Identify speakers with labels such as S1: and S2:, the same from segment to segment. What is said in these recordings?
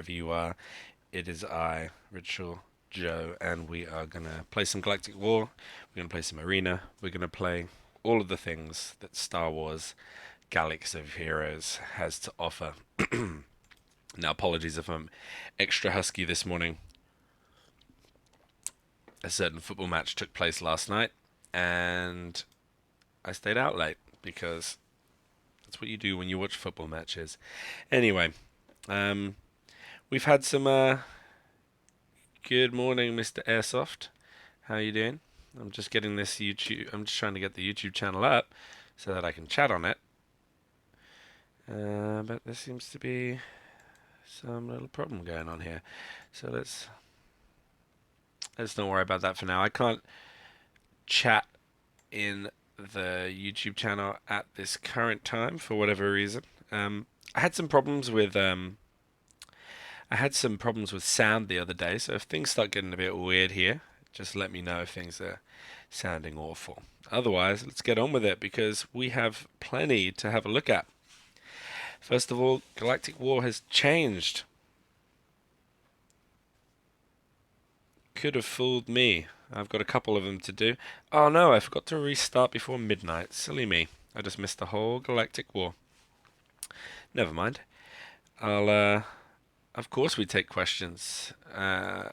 S1: wherever you are. It is I, Ritual Joe, and we are gonna play some Galactic War. We're gonna play some Arena. We're gonna play all of the things that Star Wars Galaxy of Heroes has to offer. Now, apologies if I'm extra husky this morning. A certain football match took place last night, and I stayed out late because that's what you do when you watch football matches. Anyway, we've had some. Good morning, Mr. Airsoft. How you doing? I'm just getting this YouTube. I'm just trying to get the YouTube channel up so that I can chat on it. But there seems to be some little problem going on here. So let's not worry about that for now. I can't chat in the YouTube channel at this current time for whatever reason. I had some problems with sound the other day, so if things start getting a bit weird here, just let me know if things are sounding awful. Otherwise, let's get on with it because we have plenty to have a look at. First of all, Galactic War has changed. Could have fooled me. I've got a couple of them to do. Oh no, I forgot to restart before midnight. Silly me. I just missed the whole Galactic War. Never mind. Of course we take questions. As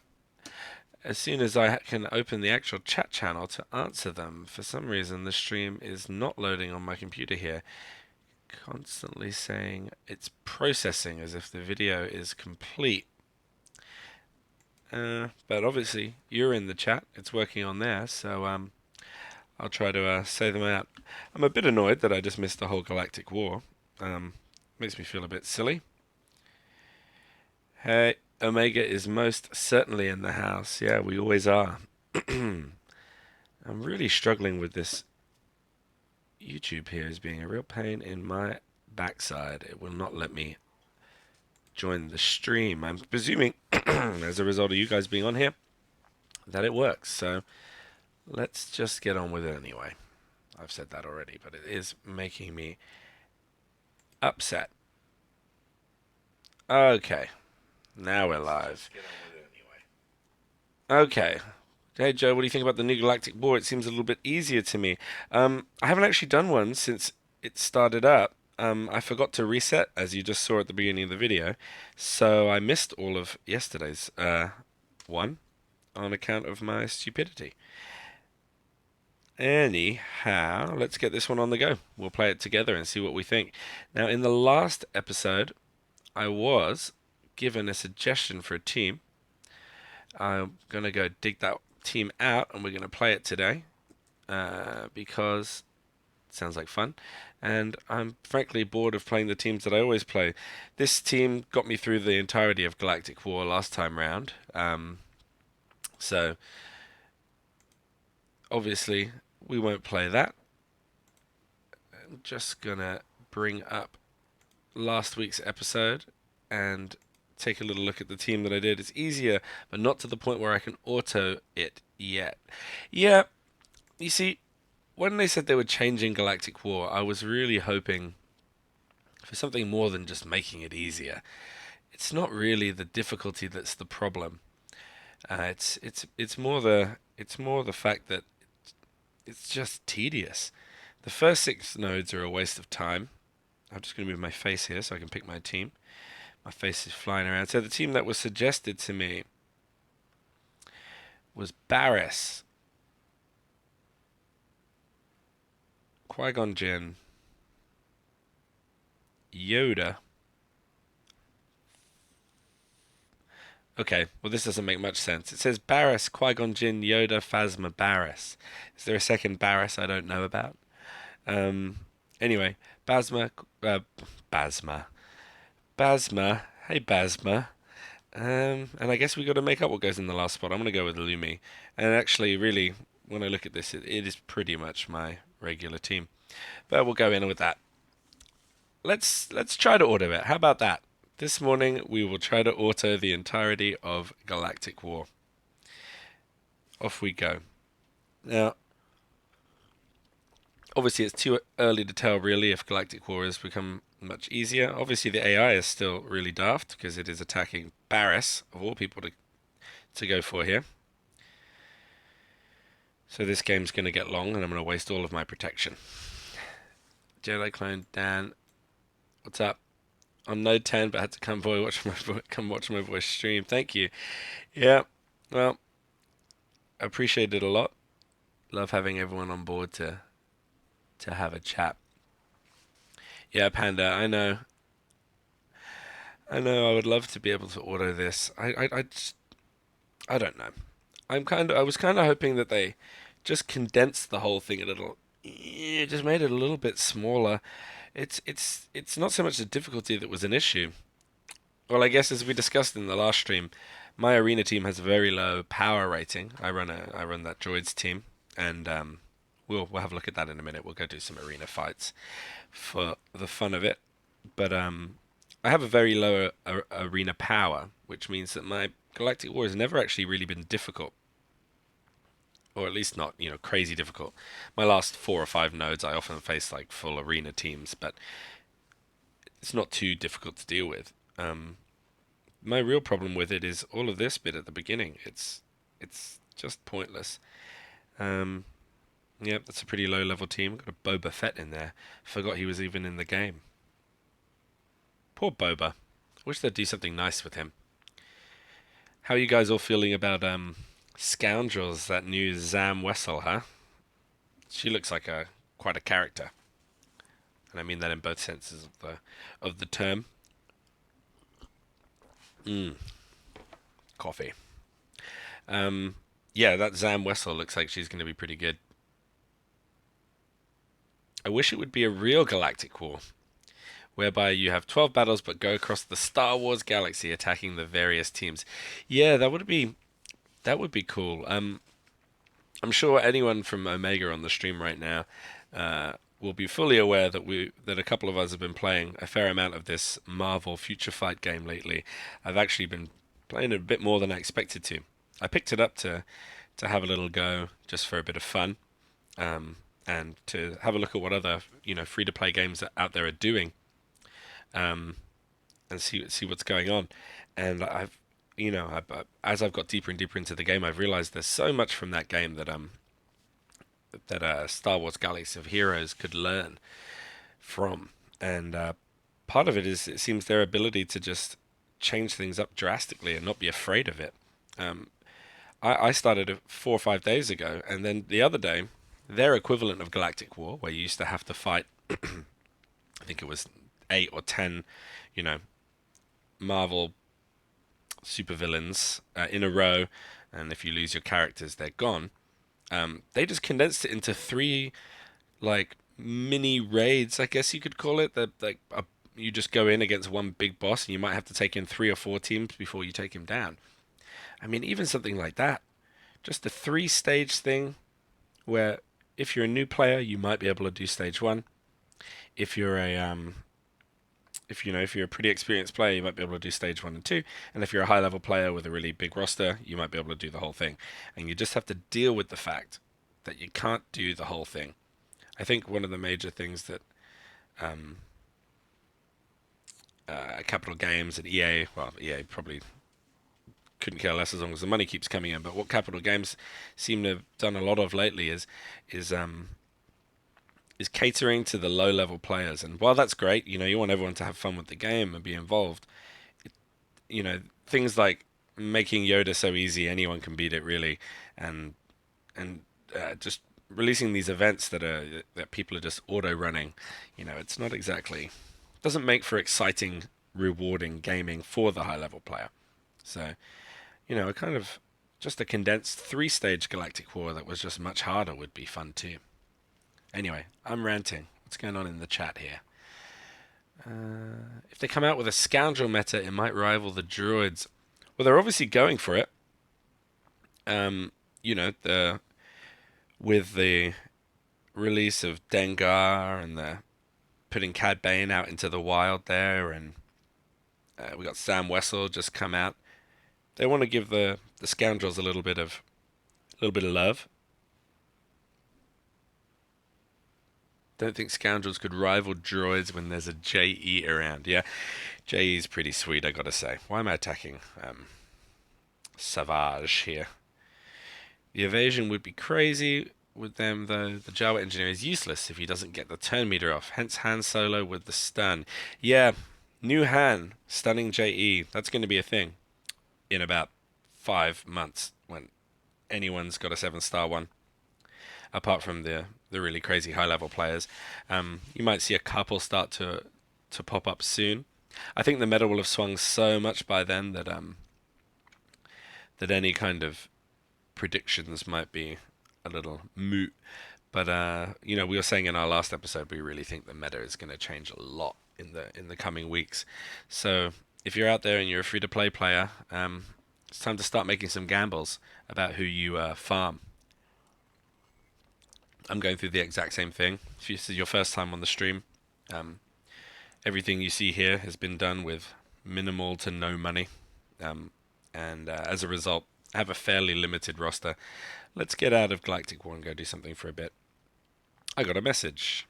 S1: soon as I can open the actual chat channel to answer them. For some reason the stream is not loading on my computer here. Constantly saying it's processing as if the video is complete. But obviously you're in the chat. It's working on there, so I'll try to say them out. I'm a bit annoyed that I just missed the whole Galactic War. Makes me feel a bit silly. Hey, Omega is most certainly in the house. Yeah, we always are. I'm really struggling with this. YouTube here is being a real pain in my backside. It will not let me join the stream. I'm presuming, as a result of you guys being on here, that it works. So let's just get on with it anyway. I've said that already, but it is making me upset. Okay. Now we're live. Okay. Hey Joe, what do you think about the new Galactic War? It seems a little bit easier to me. I haven't actually done one since it started up. I forgot to reset, as you just saw at the beginning of the video, so I missed all of yesterday's one on account of my stupidity. Anyhow, let's get this one on the go. We'll play it together and see what we think. Now, in the last episode, I was given a suggestion for a team. I'm going to go dig that team out and we're going to play it today because it sounds like fun. And I'm frankly bored of playing the teams that I always play. This team got me through the entirety of Galactic War last time round. So obviously we won't play that. I'm just going to bring up last week's episode and take a little look at the team that I did. It's easier, but not to the point where I can auto it yet. Yeah, you see, when they said they were changing Galactic War, I was really hoping for something more than just making it easier. It's not really the difficulty that's the problem. It's more the fact that it's just tedious. The first 6 nodes are a waste of time. I'm just going to move my face here so I can pick my team. My face is flying around. So the team that was suggested to me was Barriss, Qui-Gon Jinn, Yoda. Okay, well this doesn't make much sense. It says Barriss, Qui-Gon Jinn, Yoda, Phasma, Barriss. Is there a second Barriss I don't know about? Anyway, Basma, Basma, hey Basma. And I guess we got to make up what goes in the last spot. I'm going to go with Lumi. And actually, really, when I look at this, it is pretty much my regular team. But we'll go in with that. Let's try to auto it. How about that? This morning, we will try to auto the entirety of Galactic War. Off we go. Now, obviously, it's too early to tell, really, if Galactic War has become much easier. Obviously, the AI is still really daft because it is attacking Barris, of all people to go for here. So this game's going to get long, and I'm going to waste all of my protection. Jedi Clone Dan, what's up? On Node 10, but had to come watch my voice stream. Thank you. Yeah, well, I appreciate it a lot. Love having everyone on board to have a chat. Yeah, Panda, I know. I would love to be able to auto this. I don't know. I was kind of hoping that they just condensed the whole thing a little. Just made it a little bit smaller. It's not so much the difficulty that was an issue. Well, I guess as we discussed in the last stream, my arena team has a very low power rating. I run that droids team, and we'll have a look at that in a minute. We'll go do some arena fights for the fun of it. But I have a very low arena power, which means that my Galactic War has never actually really been difficult, or at least not, crazy difficult. My last 4 or 5 nodes, I often face like full arena teams, but it's not too difficult to deal with. My real problem with it is all of this bit at the beginning. It's just pointless. Um, yep, that's a pretty low level team. Got a Boba Fett in there. Forgot he was even in the game. Poor Boba. Wish they'd do something nice with him. How are you guys all feeling about Scoundrels, that new Zam Wessel, huh? She looks like quite a character. And I mean that in both senses of the term. Coffee. Yeah, that Zam Wessel looks like she's going to be pretty good. I wish it would be a real Galactic War, whereby you have 12 battles but go across the Star Wars galaxy attacking the various teams. Yeah, that would be cool. I'm sure anyone from Omega on the stream right now will be fully aware that a couple of us have been playing a fair amount of this Marvel Future Fight game lately. I've actually been playing it a bit more than I expected to. I picked it up to have a little go just for a bit of fun, and to have a look at what other free to play games out there are doing, um, and see what's going on. And as I've got deeper and deeper into the game, I've realized there's so much from that game that Star Wars Galaxy of Heroes could learn from. And part of it is, it seems, their ability to just change things up drastically and not be afraid of it. Um, I started it 4 or 5 days ago, and then the other day, their equivalent of Galactic War, where you used to have to fight, I think it was 8 or 10, you know, Marvel supervillains in a row, and if you lose your characters, they're gone. They just condensed it into 3 like mini raids, I guess you could call it. That like you just go in against one big boss, and you might have to take in 3 or 4 teams before you take him down. I mean, even something like that, just a 3 stage thing, where if you're a new player, you might be able to do stage 1. If you're a if you're a pretty experienced player, you might be able to do stage 1 and 2. And if you're a high level player with a really big roster, you might be able to do the whole thing. And you just have to deal with the fact that you can't do the whole thing. I think one of the major things that um, Capital Games and EA, well, EA probably couldn't care less as long as the money keeps coming in. But what Capital Games seem to have done a lot of lately is um, is catering to the low level players. And while that's great, you want everyone to have fun with the game and be involved. It, things like making Yoda so easy anyone can beat it really, and just releasing these events that people are just auto running. It's not exactly, doesn't make for exciting, rewarding gaming for the high level player. So a kind of just a condensed 3 stage Galactic War that was just much harder would be fun too. Anyway, I'm ranting. What's going on in the chat here? If they come out with a scoundrel meta, it might rival the droids. Well, they're obviously going for it. The with the release of Dengar and the putting Cad Bane out into the wild there, and we got Sam Wessel just come out. They want to give the scoundrels a little bit of love. Don't think scoundrels could rival droids when there's a JE around. Yeah, JE's pretty sweet, I gotta say. Why am I attacking Savage here? The evasion would be crazy with them, though. The Jawa engineer is useless if he doesn't get the turn meter off. Hence Han Solo with the stun. Yeah, new Han stunning JE. That's going to be a thing in about 5 months when anyone's got a 7-star one. Apart from the really crazy high level players, you might see a couple start to pop up soon. I think the meta will have swung so much by then that that any kind of predictions might be a little moot. But we were saying in our last episode, we really think the meta is going to change a lot in the coming weeks. So if you're out there and you're a free-to-play player, it's time to start making some gambles about who you farm. I'm going through the exact same thing. If this is your first time on the stream, everything you see here has been done with minimal to no money, and as a result, I have a fairly limited roster. Let's get out of Galactic War and go do something for a bit. I got a message.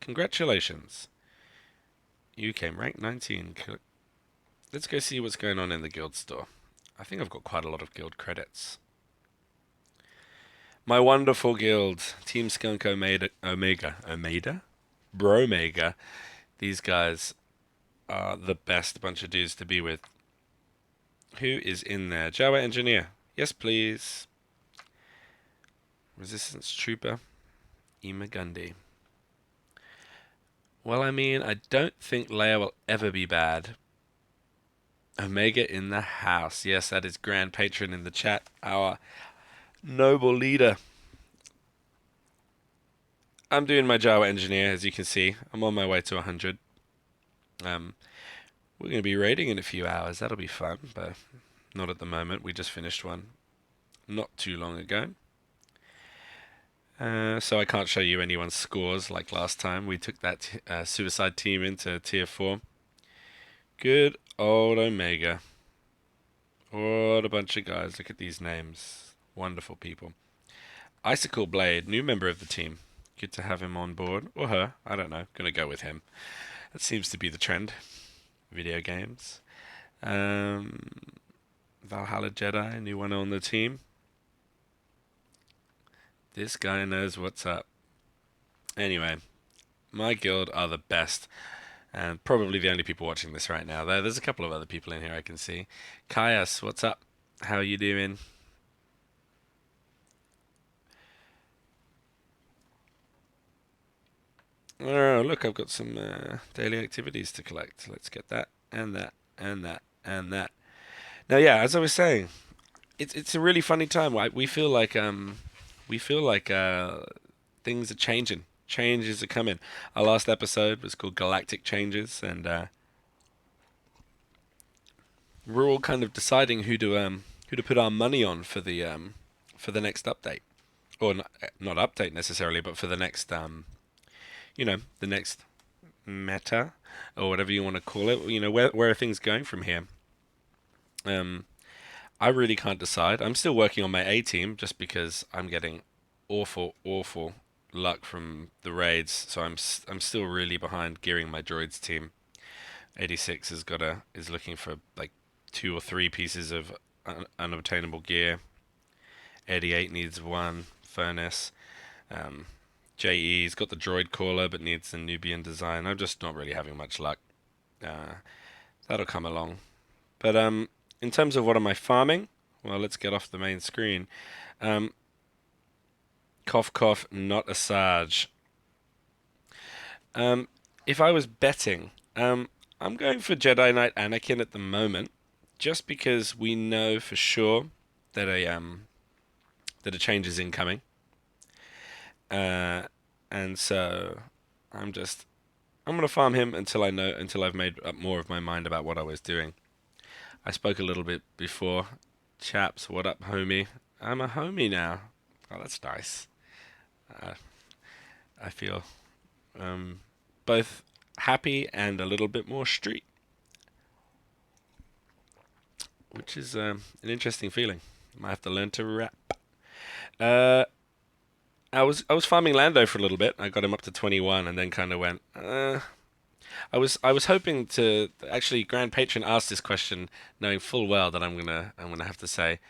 S1: Congratulations. You came rank 19. Let's go see what's going on in the guild store. I think I've got quite a lot of guild credits. My wonderful guild, Team Skunk Omega, Bromega. These guys are the best bunch of dudes to be with. Who is in there? Jawa Engineer. Yes, please. Resistance Trooper. Imagundi. Well, I mean, I don't think Leia will ever be bad. Omega in the house. Yes, that is Grand Patron in the chat. Our noble leader. I'm doing my Jawa Engineer, as you can see. I'm on my way to 100. We're going to be raiding in a few hours. That'll be fun, but not at the moment. We just finished one not too long ago. So I can't show you anyone's scores like last time. We took that suicide team into tier 4. Good old Omega. What a bunch of guys. Look at these names. Wonderful people. Icicle Blade, new member of the team. Good to have him on board. Or her. I don't know. Gonna go with him. That seems to be the trend. Video games. Valhalla Jedi, new one on the team. This guy knows what's up. Anyway, my guild are the best. And probably the only people watching this right now. There's a couple of other people in here I can see. Kaias, what's up? How are you doing? Oh, look, I've got some daily activities to collect. Let's get that, and that, and that, and that. Now, yeah, as I was saying, it's a really funny time. We feel like things are changing. Changes are coming. Our last episode was called Galactic Changes, and we're all kind of deciding who to put our money on for the next update, or not update necessarily, but for the next the next meta or whatever you want to call it. Where are things going from here? I really can't decide. I'm still working on my A team just because I'm getting awful luck from the raids, so I'm still really behind gearing my droids team. 86 is looking for like 2 or 3 pieces of unobtainable gear. 88 needs 1 furnace. JE's got the droid caller but needs a Nubian design. I'm just not really having much luck. That'll come along. But in terms of what am I farming? Well, let's get off the main screen. Cough, cough, not a Sarge. If I was betting, I'm going for Jedi Knight Anakin at the moment, just because we know for sure that a change is incoming. And so I'm gonna farm him until I've made up more of my mind about what I was doing. I spoke a little bit before. Chaps, what up, homie? I'm a homie now. Oh, that's nice. I feel both happy and a little bit more street, which is an interesting feeling. Might have to learn to rap. I was farming Lando for a little bit. I got him up to 21, and then kind of went. I was hoping to actually. Grand Patron asked this question, knowing full well that I'm gonna have to say.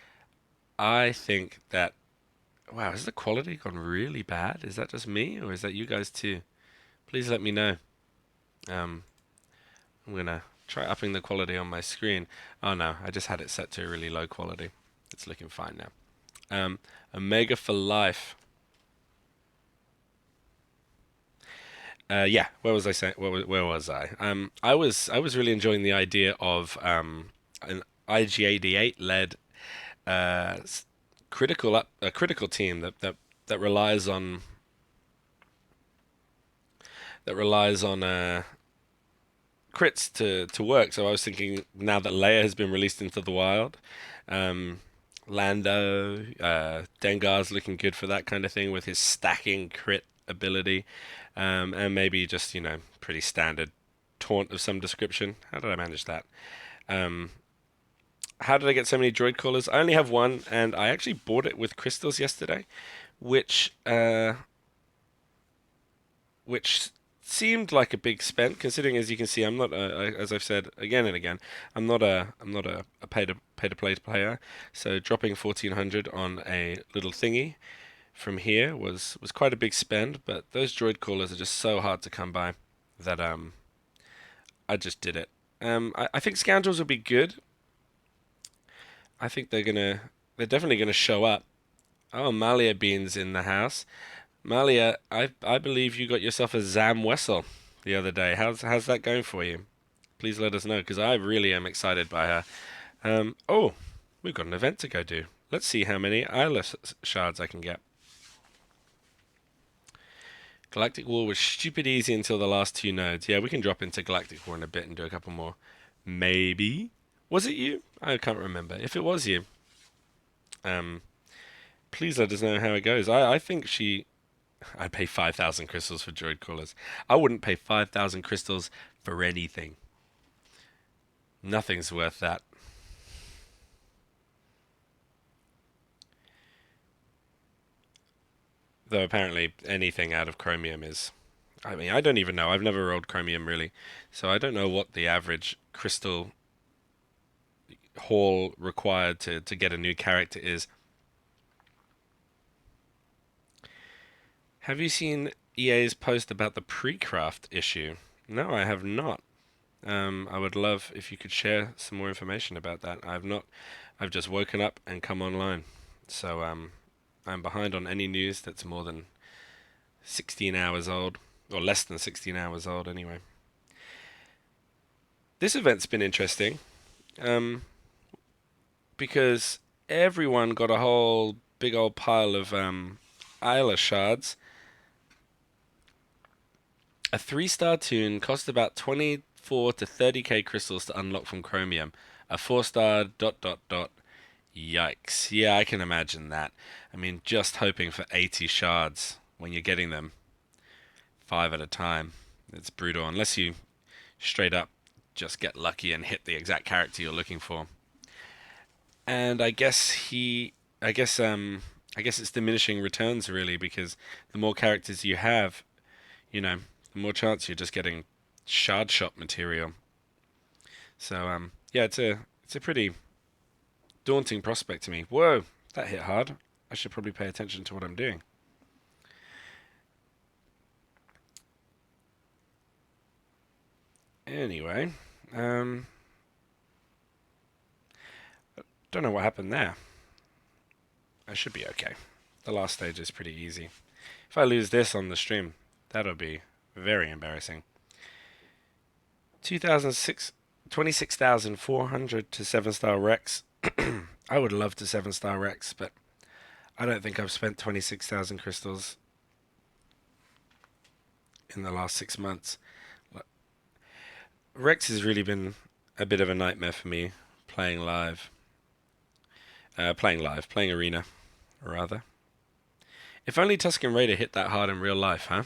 S1: I think that wow, has the quality gone really bad? Is that just me, or is that you guys too? Please let me know. Um, I'm gonna try upping the quality on my screen. Oh no, I just had it set to a really low quality. It's looking fine now. Omega for life. Yeah, where was I saying? Where was I? I was really enjoying the idea of an IG88 led uh, a critical team that relies on crits to work. So I was thinking now that Leia has been released into the wild, um, Lando, Dengar's looking good for that kind of thing with his stacking crit ability, and maybe just pretty standard taunt of some description. How did I manage that? Um, how did I get so many droid callers? I only have one, and I actually bought it with crystals yesterday, which which seemed like a big spend considering, as you can see, I'm not as I've said again and again, I'm not a pay to play player. So dropping 1400 on a little thingy from here was quite a big spend, but those droid callers are just so hard to come by that I just did it. I think scoundrels will be good. I think they're definitely gonna show up. Oh, Malia Beans in the house. Malia, I believe you got yourself a Zam Wessel the other day. How's that going for you? Please let us know because I really am excited by her. Oh, we've got an event to go do. Let's see how many eyeless shards I can get. Galactic War was stupid easy until the last two nodes. Yeah, we can drop into Galactic War in a bit and do a couple more. Maybe. Was it you? I can't remember. If it was you, um, please let us know how it goes. I think I'd pay 5,000 crystals for droid callers. I wouldn't pay 5,000 crystals for anything. Nothing's worth that. Though apparently anything out of chromium is. I mean, I don't even know. I've never rolled chromium really. So I don't know what the average crystal haul required to get a new character is. Have you seen EA's post about the pre-craft issue? No, I have not. I would love if you could share some more information about that. I've not. I've just woken up and come online, so I'm behind on any news that's more than 16 hours old, or less than 16 hours old, anyway. This event's been interesting, um, because everyone got a whole big old pile of Isla shards. A 3-star tune cost about 24 to 30k crystals to unlock from chromium. A 4-star dot dot dot. Yikes. Yeah, I can imagine that. I mean, just hoping for 80 shards when you're getting them 5 at a time. It's brutal unless you straight up just get lucky and hit the exact character you're looking for. And I guess it's diminishing returns really because the more characters you have, the more chance you're just getting shard shop material. So yeah, it's a pretty daunting prospect to me. Whoa, that hit hard. I should probably pay attention to what I'm doing. Anyway, um, don't know what happened there. I should be okay. The last stage is pretty easy. If I lose this on the stream, that'll be very embarrassing. 2006, 26,400 to 7-star Rex. I would love to 7-star Rex, but I don't think I've spent 26,000 crystals in the last 6 months. Rex has really been a bit of a nightmare for me playing live. Playing arena, rather. If only Tusken Raider hit that hard in real life, huh?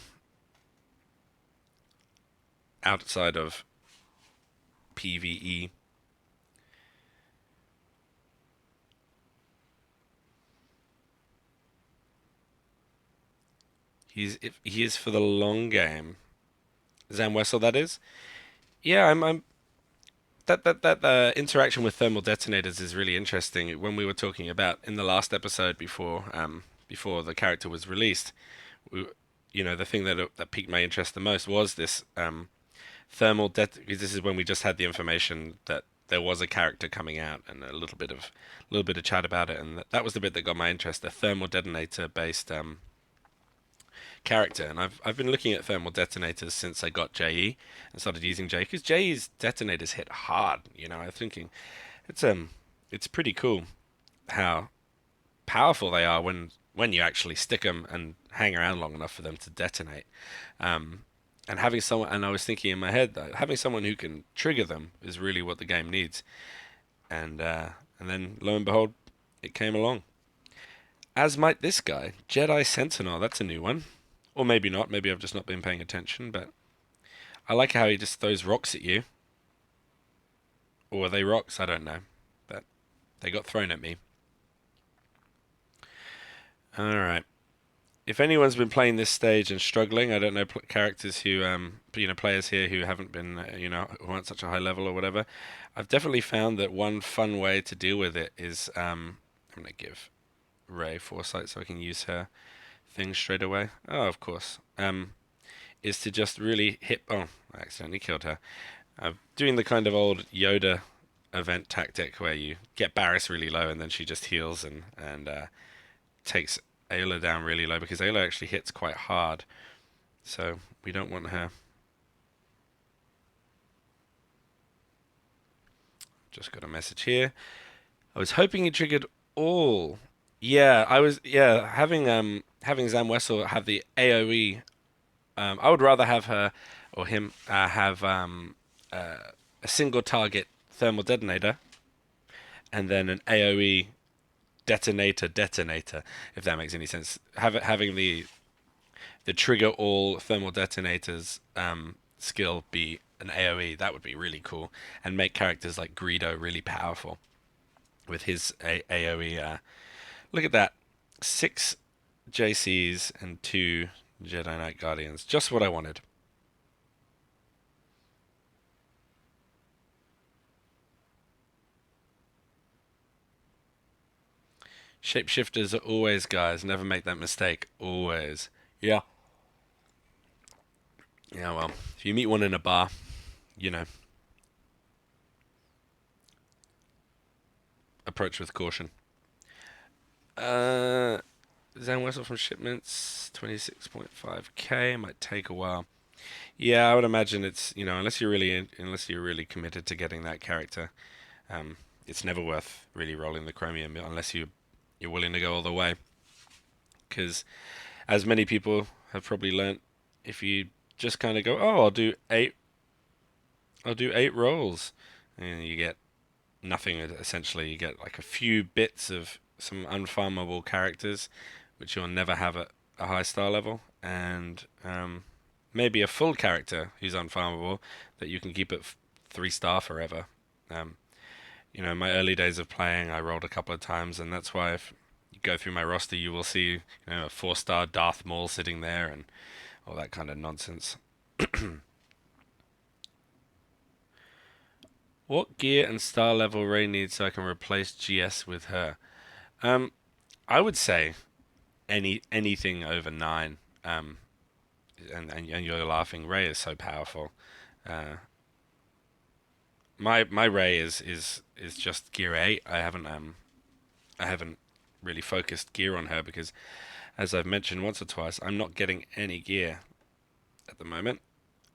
S1: Outside of PvE. He is for the long game. Zam Wessel, that is. Yeah, I'm that interaction with thermal detonators is really interesting. When we were talking about in the last episode before the character was released, we, the thing that piqued my interest the most was this thermal because this is when we just had the information that there was a character coming out and a little bit of chat about it, and that was the bit that got my interest. The thermal detonator based character, and I've been looking at thermal detonators since I got JE and started using JE because JE's detonators hit hard. I'm thinking it's it's pretty cool how powerful they are when you actually stick them and hang around long enough for them to detonate. And having someone, and I was thinking in my head that having someone who can trigger them is really what the game needs. And then lo and behold, it came along. As might this guy, Jedi Sentinel. That's a new one. Or maybe not. Maybe I've just not been paying attention. But I like how he just throws rocks at you. Or are they rocks? I don't know. But they got thrown at me. Alright. If anyone's been playing this stage and struggling, I don't know characters who, players here who haven't been, who aren't such a high level or whatever. I've definitely found that one fun way to deal with it is, I'm going to give Ray foresight so I can use her thing straight away. Oh, of course. Is to just really hit. Oh, I accidentally killed her. Doing the kind of old Yoda event tactic where you get Barriss really low and then she just heals and takes Ayla down really low because Ayla actually hits quite hard. So we don't want her. Just got a message here. I was hoping he triggered all. Yeah, I was. Yeah, having Zam Wessel have the AOE. I would rather have her or him have a single target thermal detonator and then an AOE detonator, if that makes any sense. Having the trigger all thermal detonators skill be an AOE, that would be really cool, and make characters like Greedo really powerful with his AOE. Look at that, 6 JCs and 2 Jedi Knight Guardians, just what I wanted. Shapeshifters are always, guys, never make that mistake, always. Yeah. Yeah, well, if you meet one in a bar, approach with caution. Zan Wessel from shipments, 26.5k, might take a while. Yeah, I would imagine it's, unless you're really committed to getting that character, it's never worth really rolling the chromium unless you're willing to go all the way. Because as many people have probably learnt, if you just kind of go, oh, I'll do 8 rolls, and you get nothing. Essentially, you get like a few bits of some unfarmable characters, which you'll never have at a high star level, and maybe a full character who's unfarmable that you can keep at 3-star forever. In my early days of playing, I rolled a couple of times, and that's why if you go through my roster, you will see a 4-star Darth Maul sitting there and all that kind of nonsense. What gear and star level Ray needs so I can replace GS with her? I would say anything over 9. And you're laughing. Ray is so powerful. My Ray is just gear 8. I haven't really focused gear on her because, as I've mentioned once or twice, I'm not getting any gear at the moment.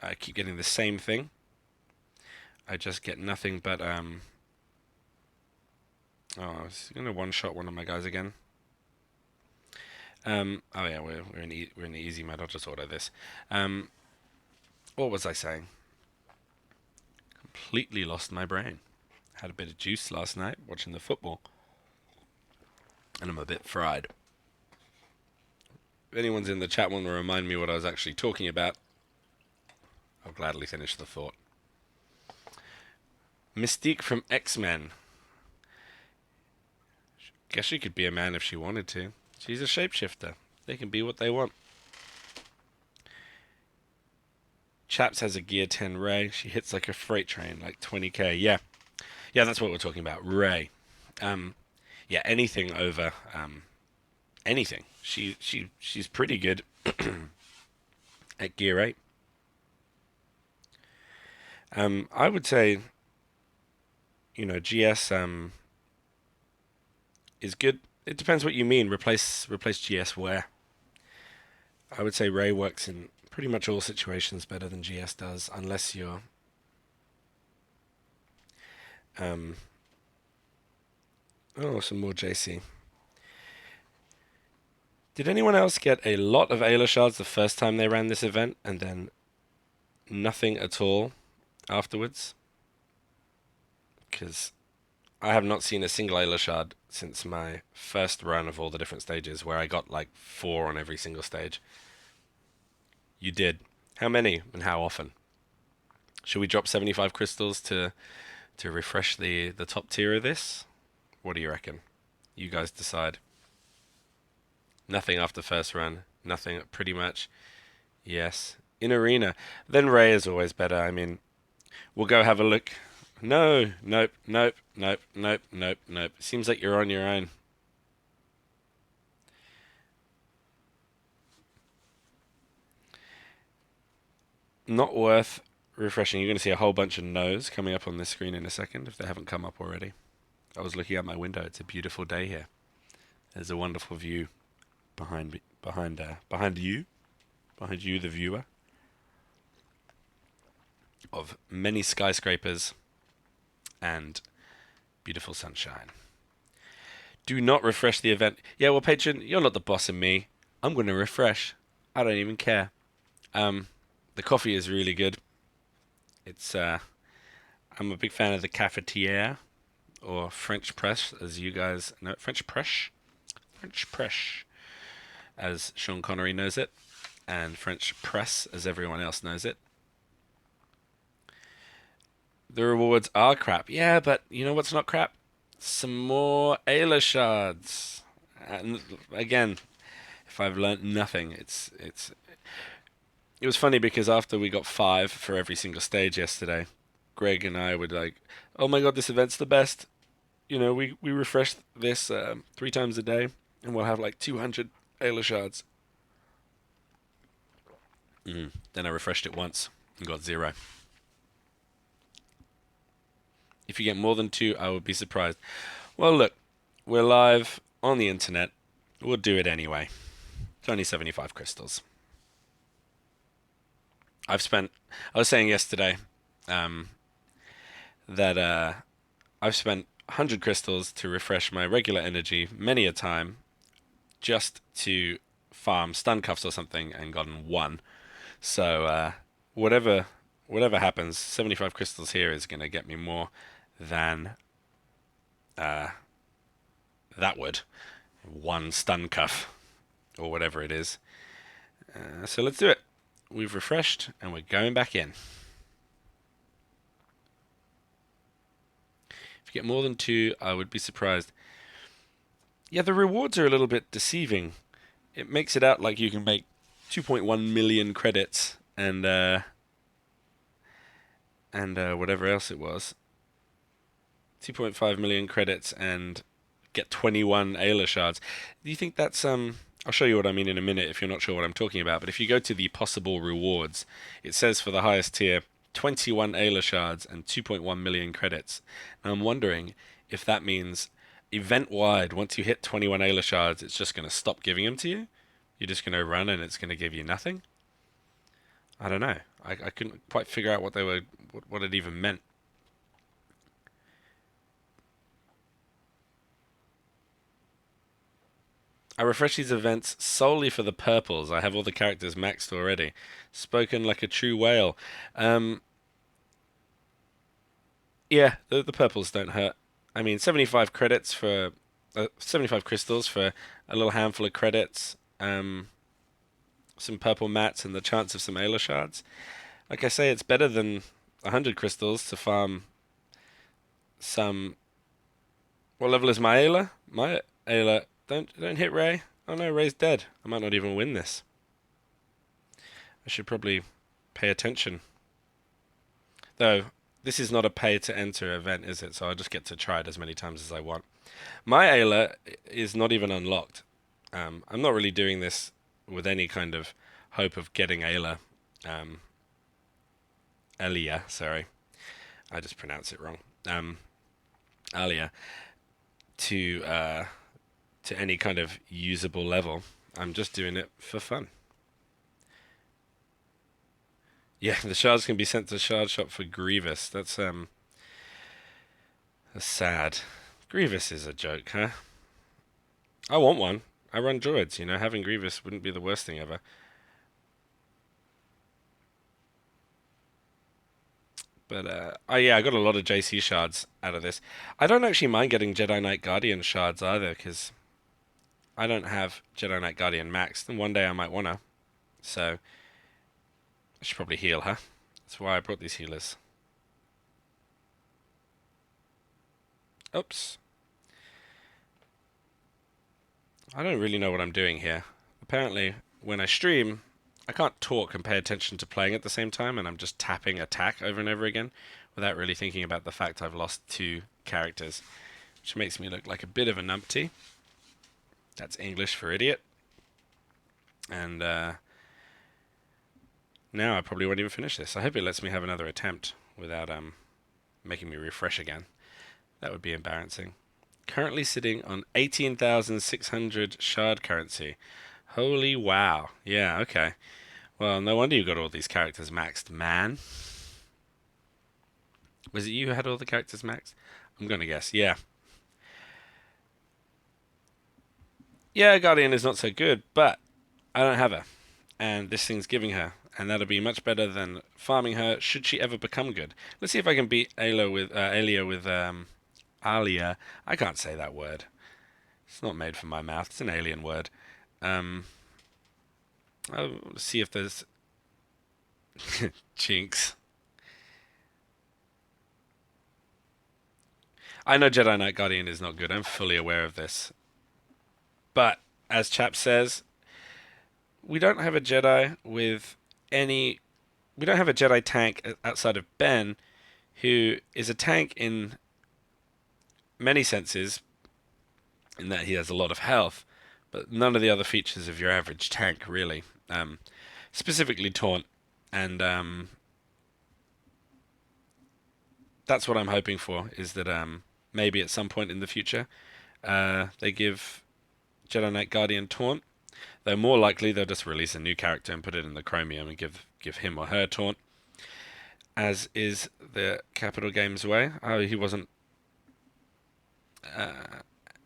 S1: I keep getting the same thing. I just get nothing but oh, I was gonna one-shot one of my guys again. Oh yeah, we're in the easy mode. I'll just auto this. What was I saying? Completely lost my brain. Had a bit of juice last night watching the football, and I'm a bit fried. If anyone's in the chat want to remind me what I was actually talking about, I'll gladly finish the thought. Mystique from X-Men. Guess she could be a man if she wanted to. She's a shapeshifter. They can be what they want. Chaps has a gear 10 Ray. She hits like a freight train, like 20k. Yeah, yeah, that's what we're talking about. Ray. Yeah, anything over anything. She's pretty good at gear 8. I would say, GS is good. It depends what you mean. Replace GS where. I would say Ray works in pretty much all situations better than GS does, unless you're some more JC. Did anyone else get a lot of Ayla shards the first time they ran this event and then nothing at all afterwards? Because I have not seen a single Ayla shard since my first run of all the different stages, where I got like 4 on every single stage. You did. How many and how often? Should we drop 75 crystals to refresh the top tier of this? What do you reckon? You guys decide. Nothing after first run. Nothing, pretty much. Yes. In arena. Then Ray is always better. I mean, we'll go have a look. No. Nope. Nope. Nope. Nope. Nope. Nope. Seems like you're on your own. Not worth refreshing. You're going to see a whole bunch of no's coming up on this screen in a second if they haven't come up already. I was looking out my window. It's a beautiful day here. There's a wonderful view behind you, the viewer, of many skyscrapers and beautiful sunshine. Do not refresh the event. Yeah, well, Patron, you're not the boss of me. I'm going to refresh. I don't even care. The coffee is really good. It's I'm a big fan of the cafetiere, or French press, as you guys know. French press, as Sean Connery knows it, and French press, as everyone else knows it. The rewards are crap. Yeah, but you know what's not crap? Some more Ayla shards. And again, if I've learnt nothing, it was funny because after we got 5 for every single stage yesterday, Greg and I were like, "Oh my god, this event's the best." We refresh this 3 times a day, and we'll have like 200 Ayla shards. Then I refreshed it once and got 0. If you get more than 2, I would be surprised. Well, look, we're live on the internet. We'll do it anyway. It's only 75 crystals. I was saying yesterday that I've spent 100 crystals to refresh my regular energy many a time just to farm stun cuffs or something and gotten 1. So whatever happens, 75 crystals here is going to get me more than that would. 1 stun cuff or whatever it is. So let's do it. We've refreshed and we're going back in. If you get more than 2, I would be surprised. Yeah, the rewards are a little bit deceiving. It makes it out like you can make 2.1 million credits and whatever else it was. 2.5 million credits and get 21 Ayla shards. Do you think that's I'll show you what I mean in a minute if you're not sure what I'm talking about, but if you go to the possible rewards, it says for the highest tier 21 Ayla shards and 2.1 million credits. Now I'm wondering if that means event-wide, once you hit 21 Ayla shards, it's just going to stop giving them to you? You're just going to run and it's going to give you nothing? I don't know. I couldn't quite figure out what it even meant. I refresh these events solely for the purples. I have all the characters maxed already. Spoken like a true whale. Yeah, the purples don't hurt. I mean, 75 credits for 75 crystals for a little handful of credits. Some purple mats and the chance of some Ayla shards. Like I say, it's better than 100 crystals to farm some. What level is my Ayla? My Ayla. Don't hit Ray. Oh no, Ray's dead. I might not even win this. I should probably pay attention. Though, this is not a pay-to-enter event, is it? So I just get to try it as many times as I want. My Ayla is not even unlocked. I'm not really doing this with any kind of hope of getting Ayla. Alia, sorry. I just pronounce it wrong. Alia to any kind of usable level. I'm just doing it for fun. Yeah, the shards can be sent to Shard Shop for Grievous. That's sad. Grievous is a joke, huh? I want one. I run droids, you know, having Grievous wouldn't be the worst thing ever. But oh yeah, I got a lot of JC shards out of this. I don't actually mind getting Jedi Knight Guardian shards either, because I don't have Jedi Knight Guardian maxed, and one day I might wanna. So I should probably heal her. That's why I brought these healers. Oops. I don't really know what I'm doing here. Apparently, when I stream, I can't talk and pay attention to playing at the same time, and I'm just tapping attack over and over again without really thinking about the fact I've lost 2 characters, which makes me look like a bit of a numpty. That's English for idiot. And now I probably won't even finish this. I hope it lets me have another attempt without making me refresh again. That would be embarrassing. Currently sitting on 18,600 shard currency. Holy wow. Yeah, okay. Well, no wonder you got all these characters maxed, man. Was it you who had all the characters maxed? I'm gonna guess, yeah. Yeah, Guardian is not so good, but I don't have her. And this thing's giving her. And that'll be much better than farming her should she ever become good. Let's see if I can beat Alia with Alia. I can't say that word. It's not made for my mouth. It's an alien word. I'll see if there's Jinx. I know Jedi Knight Guardian is not good. I'm fully aware of this. But as Chap says, we don't have a Jedi with any. We don't have a Jedi tank outside of Ben, who is a tank in many senses, in that he has a lot of health, but none of the other features of your average tank, really. Specifically taunt, and that's what I'm hoping for, is that maybe at some point in the future they give Jedi Knight Guardian taunt, though more likely they'll just release a new character and put it in the Chromium and give him or her taunt, as is the Capital Games way. Oh, he wasn't.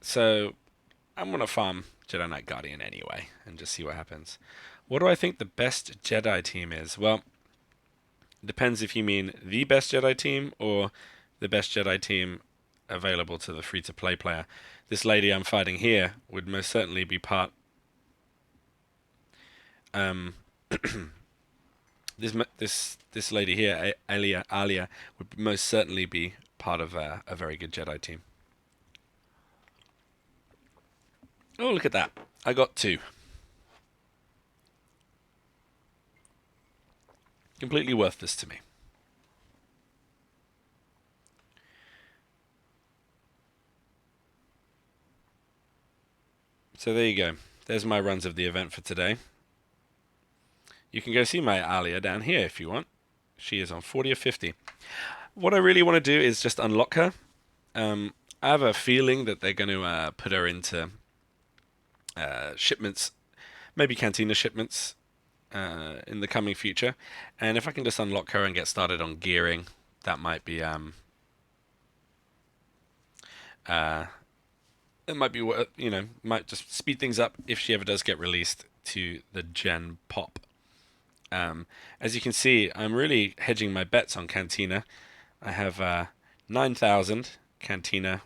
S1: So I'm going to farm Jedi Knight Guardian anyway and just see what happens. What do I think the best Jedi team is? Well, it depends if you mean the best Jedi team or the best Jedi team available to the free-to-play player. This lady I'm fighting here would most certainly be part. This lady here, Alia, would most certainly be part of a very good Jedi team. Oh, look at that! I got 2. Completely worth this to me. So there you go. There's my runs of the event for today. You can go see my Alia down here if you want. She is on 40 or 50. What I really want to do is just unlock her. I have a feeling that they're going to put her into shipments, maybe Cantina shipments in the coming future. And if I can just unlock her and get started on gearing, that might be it might be, might just speed things up if she ever does get released to the Gen Pop. As you can see, I'm really hedging my bets on Cantina. I have 9,000 Cantina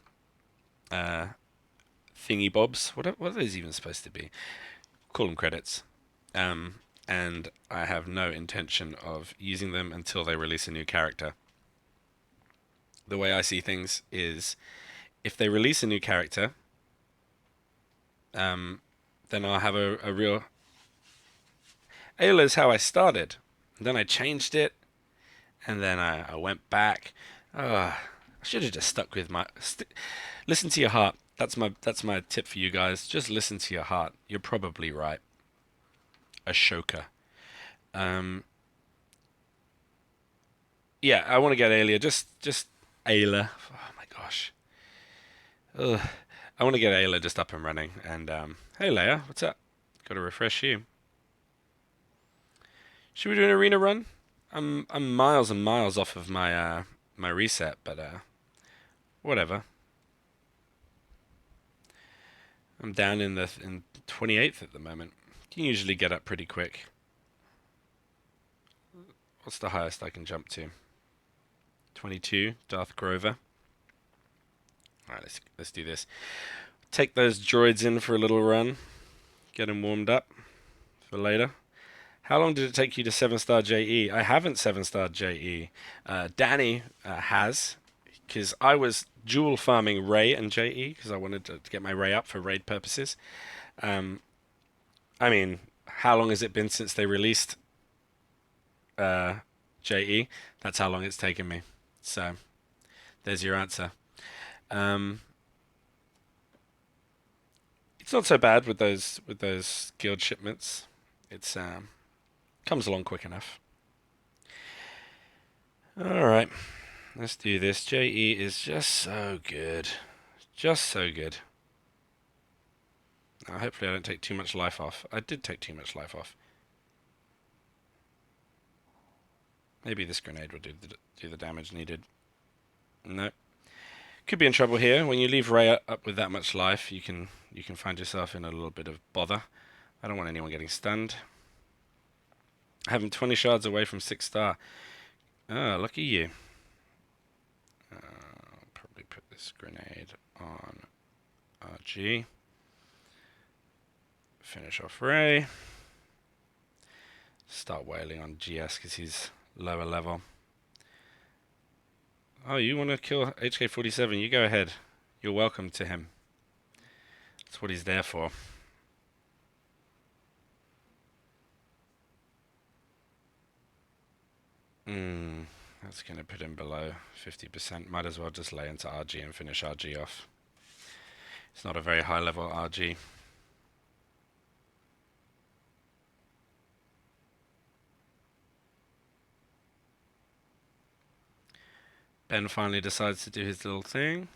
S1: thingy bobs. What are those even supposed to be? Call them credits. And I have no intention of using them until they release a new character. The way I see things is, if they release a new character, then I'll have a real. Ayla is how I started. And then I changed it, and then I went back. I should have just stuck with my. Listen to your heart. That's my tip for you guys. Just listen to your heart. You're probably right. Ashoka. Um, yeah, I want to get Ayla. Just Ayla. Oh my gosh. Ugh. I want to get Ayla just up and running. And hey, Leia, what's up? Got to refresh you. Should we do an arena run? I'm miles and miles off of my reset, but whatever. I'm down in 28th at the moment. Can usually get up pretty quick. What's the highest I can jump to? 22, Darth Grover. Alright, let's do this. Take those droids in for a little run. Get them warmed up for later. How long did it take you to 7-star JE? I haven't 7-star JE. Danny has, because I was dual farming Ray and JE, because I wanted to get my Ray up for raid purposes. I mean, how long has it been since they released JE? That's how long it's taken me. So, there's your answer. It's not so bad with those guild shipments. It's comes along quick enough. All right, let's do this. JE is just so good, just so good. Now, hopefully, I don't take too much life off. I did take too much life off. Maybe this grenade will do the damage needed. No. Could be in trouble here. When you leave Ray up with that much life, you can find yourself in a little bit of bother. I don't want anyone getting stunned. I have him 20 shards away from 6-star. Oh, lucky you. I'll probably put this grenade on RG. Finish off Ray. Start wailing on GS because he's lower level. Oh, you want to kill HK47? You go ahead. You're welcome to him. That's what he's there for. That's going to put him below 50%. Might as well just lay into RG and finish RG off. It's not a very high level RG. Ben finally decides to do his little thing.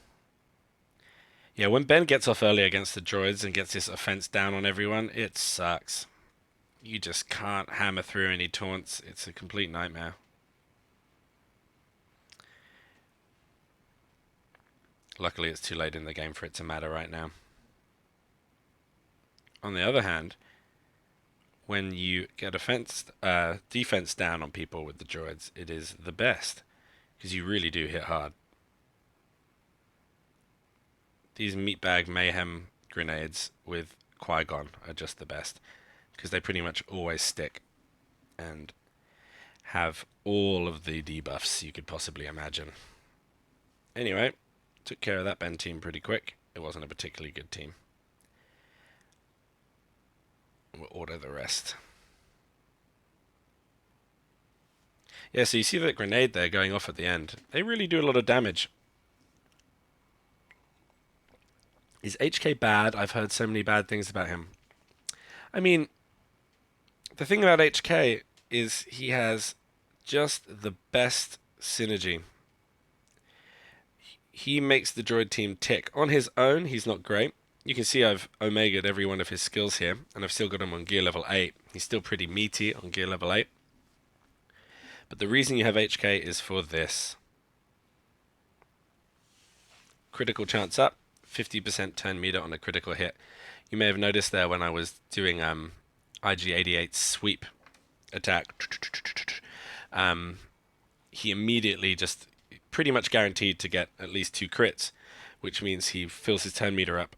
S1: Yeah, when Ben gets off early against the droids and gets this offense down on everyone, it sucks. You just can't hammer through any taunts. It's a complete nightmare. Luckily, it's too late in the game for it to matter right now. On the other hand, when you get defense down on people with the droids, it is the best, because you really do hit hard. These meatbag mayhem grenades with Qui-Gon are just the best, because they pretty much always stick and have all of the debuffs you could possibly imagine. Anyway, took care of that Ben team pretty quick. It wasn't a particularly good team. We'll order the rest. Yeah, so you see that grenade there going off at the end. They really do a lot of damage. Is HK bad? I've heard so many bad things about him. I mean, the thing about HK is he has just the best synergy. He makes the droid team tick. On his own, he's not great. You can see I've omega'd every one of his skills here, and I've still got him on gear level 8. He's still pretty meaty on gear level 8. But the reason you have HK is for this. Critical chance up, 50% turn meter on a critical hit. You may have noticed there when I was doing IG-88's sweep attack, he immediately just pretty much guaranteed to get at least 2 crits, which means he fills his turn meter up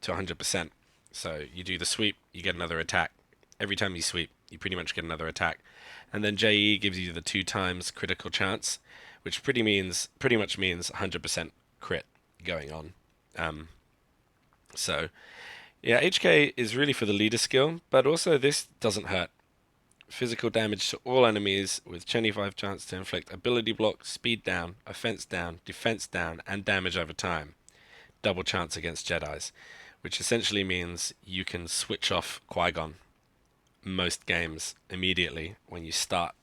S1: to 100%. So you do the sweep, you get another attack. Every time you sweep, you pretty much get another attack. And then JE gives you the 2 times critical chance, which pretty much means 100% crit going on. So yeah, HK is really for the leader skill, but also this doesn't hurt. Physical damage to all enemies with 25 chance to inflict ability block, speed down, offense down, defense down, and damage over time. Double chance against Jedis, which essentially means you can switch off Qui-Gon most games immediately when you start,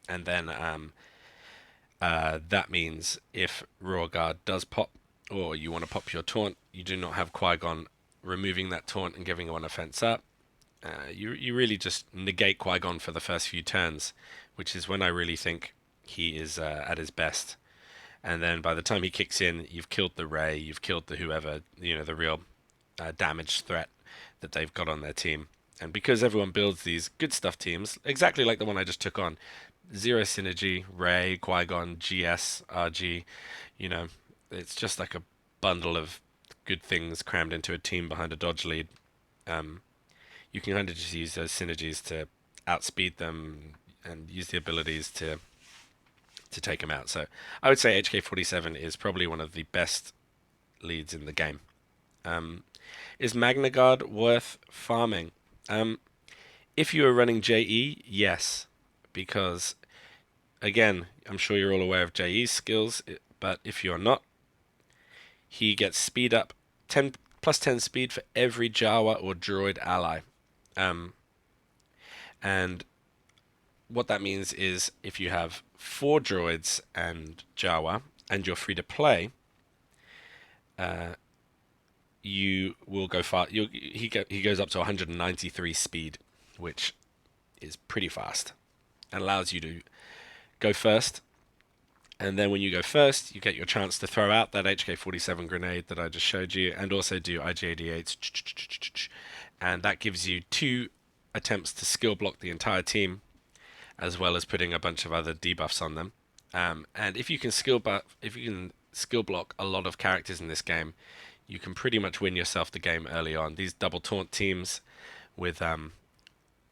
S1: and then that means if Roar Guard does pop, or you want to pop your taunt, you do not have Qui-Gon removing that taunt and giving one offense up. You really just negate Qui-Gon for the first few turns, which is when I really think he is at his best. And then by the time he kicks in, you've killed the Rey, you've killed the whoever, the real damage threat that they've got on their team. And because everyone builds these good stuff teams, exactly like the one I just took on, Zero Synergy, Rey, Qui-Gon, GS, RG, it's just like a bundle of good things crammed into a team behind a dodge lead. You can kind of just use those synergies to outspeed them and use the abilities to take them out. So I would say HK-47 is probably one of the best leads in the game. Is Magna Guard worth farming? If you are running JE, yes, because again, I'm sure you're all aware of JE's skills, but if you're not, he gets speed up 10 plus 10 speed for every Jawa or droid ally. And what that means is if you have 4 droids and Jawa and you're free to play, you will go far. He goes up to 193 speed, which is pretty fast, and allows you to go first. And then when you go first, you get your chance to throw out that HK-47 grenade that I just showed you, and also do IG-88s, and that gives you 2 attempts to skill block the entire team, as well as putting a bunch of other debuffs on them. And if you can skill block a lot of characters in this game, you can pretty much win yourself the game early on. These double taunt teams with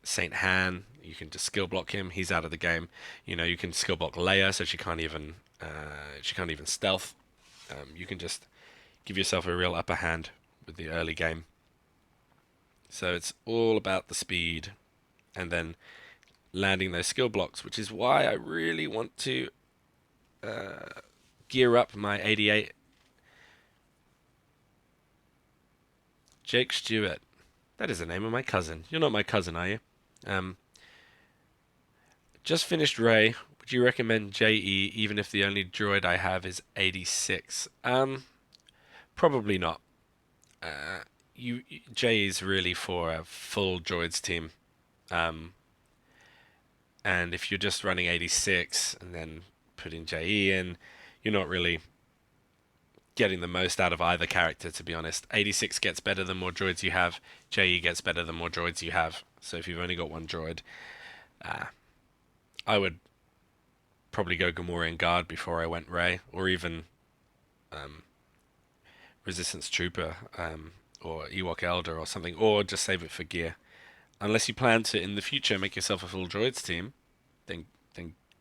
S1: Saint Han, you can just skill block him. He's out of the game. You can skill block Leia, so she can't even stealth. You can just give yourself a real upper hand with the early game. So it's all about the speed, and then landing those skill blocks, which is why I really want to gear up my 88. Jake Stewart. That is the name of my cousin. You're not my cousin, are you? Just finished Rey. Would you recommend JE even if the only droid I have is 86? Probably not. JE is really for a full droids team. And if you're just running 86 and then putting JE in, you're not really getting the most out of either character, to be honest. 86 gets better the more droids you have. JE gets better the more droids you have. So if you've only got one droid, I would probably go Gamorrean Guard before I went Rey, or even Resistance Trooper, or Ewok Elder or something, or just save it for gear. Unless you plan to, in the future, make yourself a full droids team, then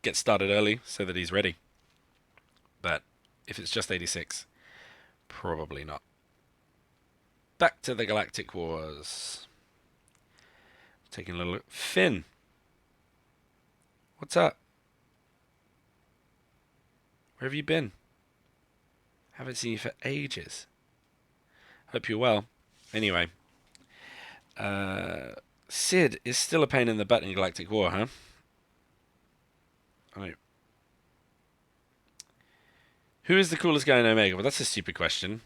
S1: get started early so that he's ready. But if it's just 86, probably not. Back to the Galactic Wars. Taking a little look. Finn. What's up? Where have you been? Haven't seen you for ages. Hope you're well. Anyway. Sid is still a pain in the butt in Galactic War, huh? Right. Who is the coolest guy in Omega? Well, that's a stupid question.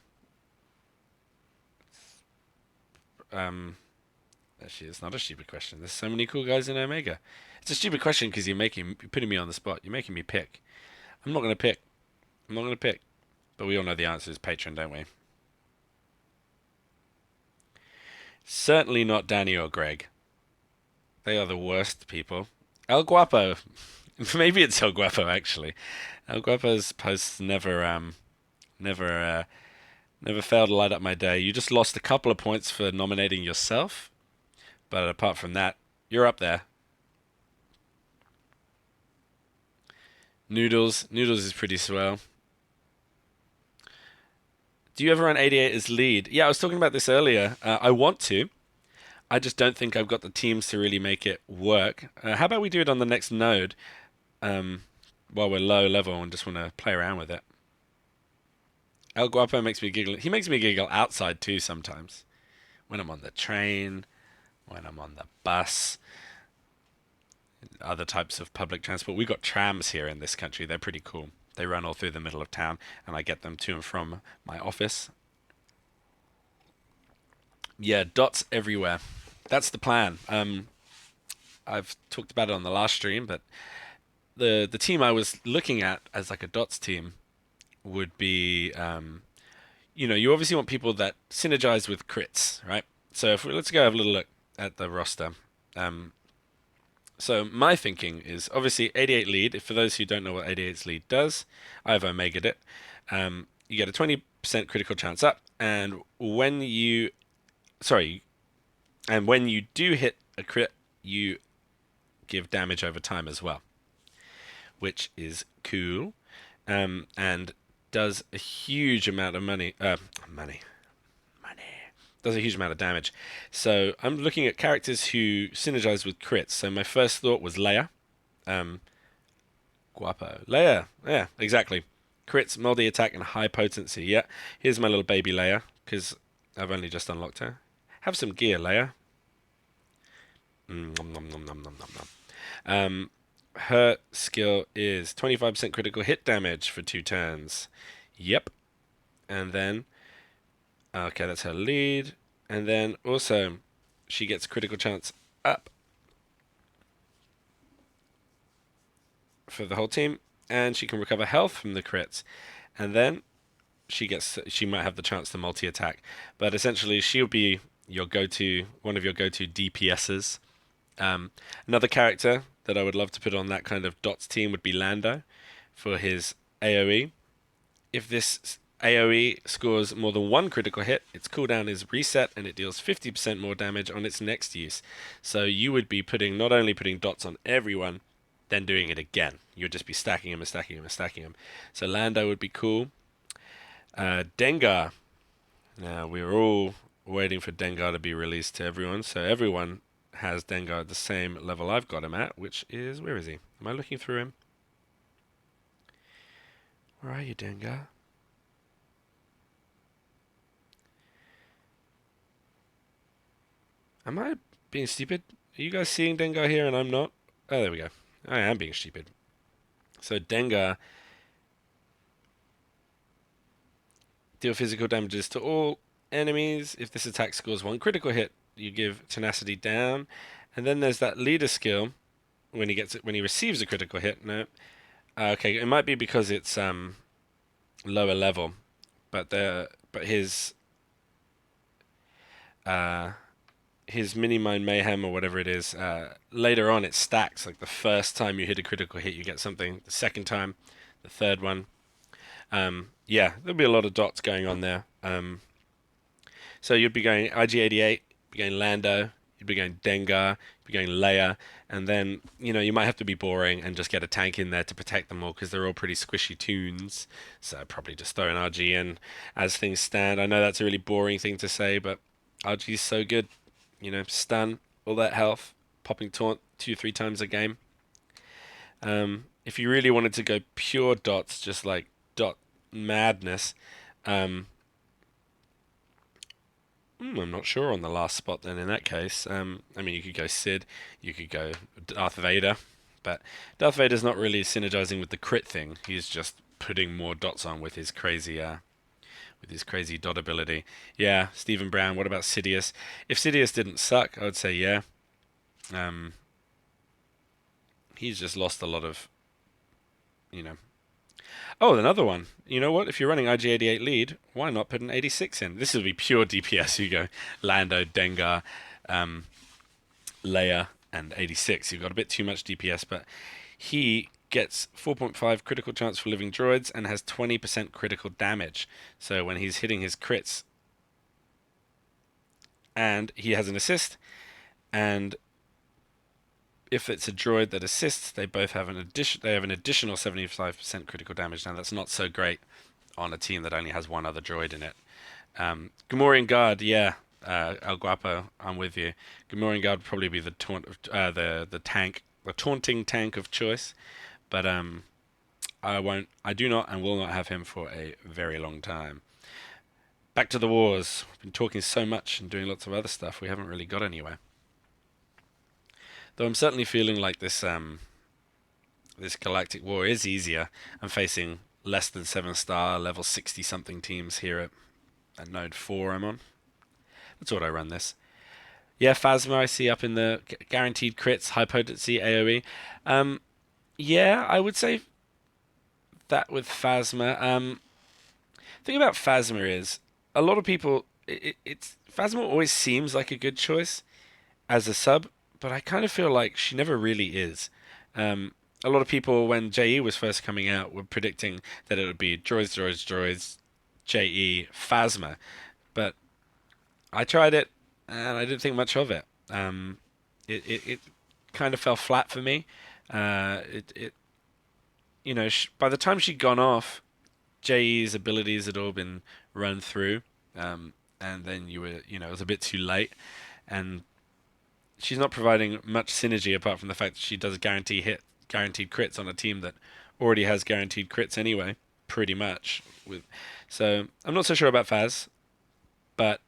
S1: Actually, it's not a stupid question. There's so many cool guys in Omega. It's a stupid question because you're putting me on the spot. You're making me pick. I'm not going to pick. But we all know the answer is Patron, don't we? Certainly not Danny or Greg. They are the worst people. El Guapo. Maybe it's El Guapo, actually. El Guapo's posts never fail to light up my day. You just lost a couple of points for nominating yourself. But apart from that, you're up there. Noodles is pretty swell. Do you ever run 88 as lead? Yeah, I was talking about this earlier. I want to. I just don't think I've got the teams to really make it work. How about we do it on the next node um, while we're low level and just want to play around with it? El Guapo makes me giggle. He makes me giggle outside too sometimes. When I'm on the train, when I'm on the bus, other types of public transport. We got trams here in this country. They're pretty cool. They run all through the middle of town, and I get them to and from my office. Yeah, dots everywhere. That's the plan. I've talked about it on the last stream, but the team I was looking at as like a dots team would be, you obviously want people that synergize with crits, right? So let's go have a little look at the roster. Um, so my thinking is obviously 88 lead. For those who don't know what 88's lead does, I've omega'd it. You get a 20% critical chance up, and sorry, when you do hit a crit, you give damage over time as well, which is cool, and does a huge amount of money, does a huge amount of damage. So I'm looking at characters who synergize with crits. So my first thought was Leia, um, Guapo, Leia, yeah, exactly. Crits, multi attack, and high potency. Yeah, here's my little baby Leia because I've only just unlocked her. Have some gear, Leia. Nom, nom, nom, nom, nom, nom, nom. Her skill is 25% critical hit damage for 2 turns. Yep. And then, okay, that's her lead. And then also, she gets critical chance up for the whole team, and she can recover health from the crits. And then she might have the chance to multi-attack, but essentially she'll be one of your go-to DPSs. Another character that I would love to put on that kind of dots team would be Lando for his AoE. If this AoE scores more than 1 critical hit, its cooldown is reset and it deals 50% more damage on its next use. So you would be not only putting dots on everyone, then doing it again. You would just be stacking them and stacking them and stacking them. So Lando would be cool. Dengar. Now we're all waiting for Dengar to be released to everyone. So everyone has Dengar at the same level I've got him at, which is, where is he? Am I looking through him? Where are you, Dengar? Am I being stupid? Are you guys seeing Dengar here and I'm not? Oh, there we go. I am being stupid. So Dengar deal physical damages to all enemies. If this attack scores 1 critical hit, you give tenacity down. And then there's that leader skill when he receives a critical hit. No. Okay, it might be because it's lower level, but his mini mine mayhem or whatever it is, later on it stacks. Like the first time you hit a critical hit, you get something. The second time, the third one. Yeah, there'll be a lot of dots going on there. So you'd be going IG88, you'd be going Lando, you'd be going Dengar, you'd be going Leia, and then you might have to be boring and just get a tank in there to protect them all because they're all pretty squishy tunes. So probably just throw an RG in as things stand. I know that's a really boring thing to say, but RG's so good. Stun, all that health, popping taunt 2-3 times a game. If you really wanted to go pure dots, just like dot madness, I'm not sure on the last spot then in that case. You could go Sid, you could go Darth Vader, but Darth Vader's not really synergizing with the crit thing. He's just putting more dots on with his crazy dot ability. Yeah, Stephen Brown. What about Sidious? If Sidious didn't suck, I would say yeah. He's just lost a lot of, Oh, another one. You know what? If you're running IG88 lead, why not put an 86 in? This would be pure DPS. You go Lando, Dengar, Leia, and 86. You've got a bit too much DPS, but he gets 4.5 critical chance for living droids and has 20% critical damage. So when he's hitting his crits, and he has an assist, and if it's a droid that assists, they both have an additional 75% critical damage. Now that's not so great on a team that only has one other droid in it. Gamorrean Guard, yeah. El Guapo, I'm with you. Gamorrean Guard would probably be the tank, the taunting tank of choice. But I do not and will not have him for a very long time. Back to the wars. We've been talking so much and doing lots of other stuff. We haven't really got anywhere. Though I'm certainly feeling like this Galactic War is easier. I'm facing less than 7-star, level 60 something teams here at Node 4 I'm on. That's what I run this. Yeah, Phasma I see up in the guaranteed crits, high potency, AoE. Yeah, I would say that with Phasma. Thing about Phasma is a lot of people. It's Phasma always seems like a good choice as a sub, but I kind of feel like she never really is. A lot of people, when JE was first coming out, were predicting that it would be droids, JE, Phasma, but I tried it and I didn't think much of it. It kind of fell flat for me. It by the time she'd gone off, JE's abilities had all been run through, and then it was a bit too late, and she's not providing much synergy apart from the fact that she does guaranteed crits on a team that already has guaranteed crits anyway, pretty much. So I'm not so sure about Phaz, but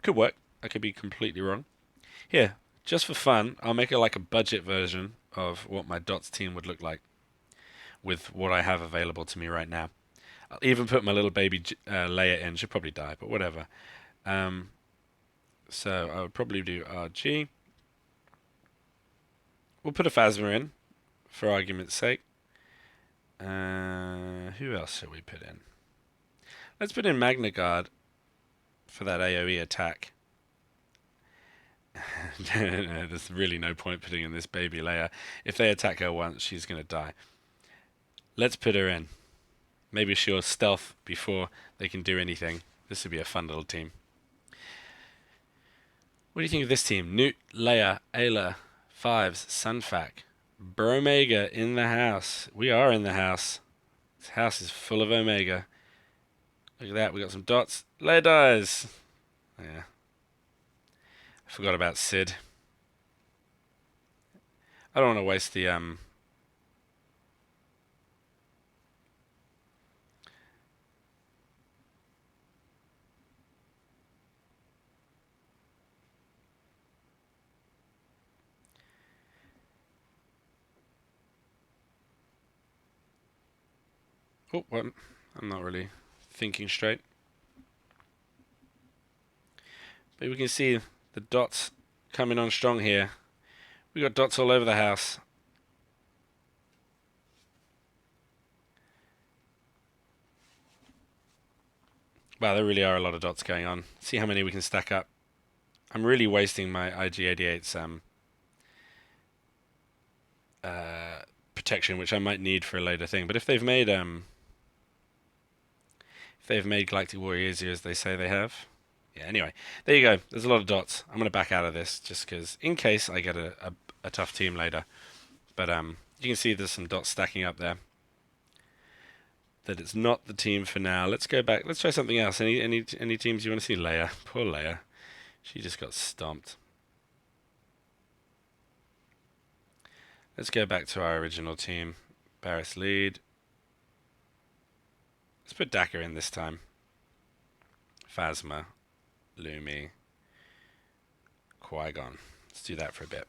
S1: could work. I could be completely wrong. Here, just for fun, I'll make it like a budget version of what my Dots team would look like with what I have available to me right now. I'll even put my little baby Leia in. She'll probably die, but whatever. So I would probably do RG. We'll put a Phasma in, for argument's sake. Who else shall we put in? Let's put in Magna Guard for that AoE attack. There's really no point putting in this baby Leia. If they attack her once, she's going to die. Let's put her in. Maybe she'll stealth before they can do anything. This would be a fun little team. What do you think of this team? Newt, Leia, Ayla, Fives, Sunfac, Bromega in the house. We are in the house. This house is full of Omega. Look at that. We got some dots. Leia dies. Yeah. I forgot about Sid. I don't want to waste the Oh, what? I'm not really thinking straight. But we can see the dots coming on strong here. We got dots all over the house. Wow, there really are a lot of dots going on. See how many we can stack up. I'm really wasting my IG-88's protection, which I might need for a later thing. But if they've made Galactic War easier as they say they have. Yeah, anyway, there you go. There's a lot of dots. I'm going to back out of this just because in case I get a tough team later. But you can see there's some dots stacking up there. That it's not the team for now. Let's go back. Let's try something else. Any teams you want to see? Leia. Poor Leia. She just got stomped. Let's go back to our original team. Barris lead. Let's put Dakar in this time. Phasma. Lumi. Qui-Gon. Let's do that for a bit.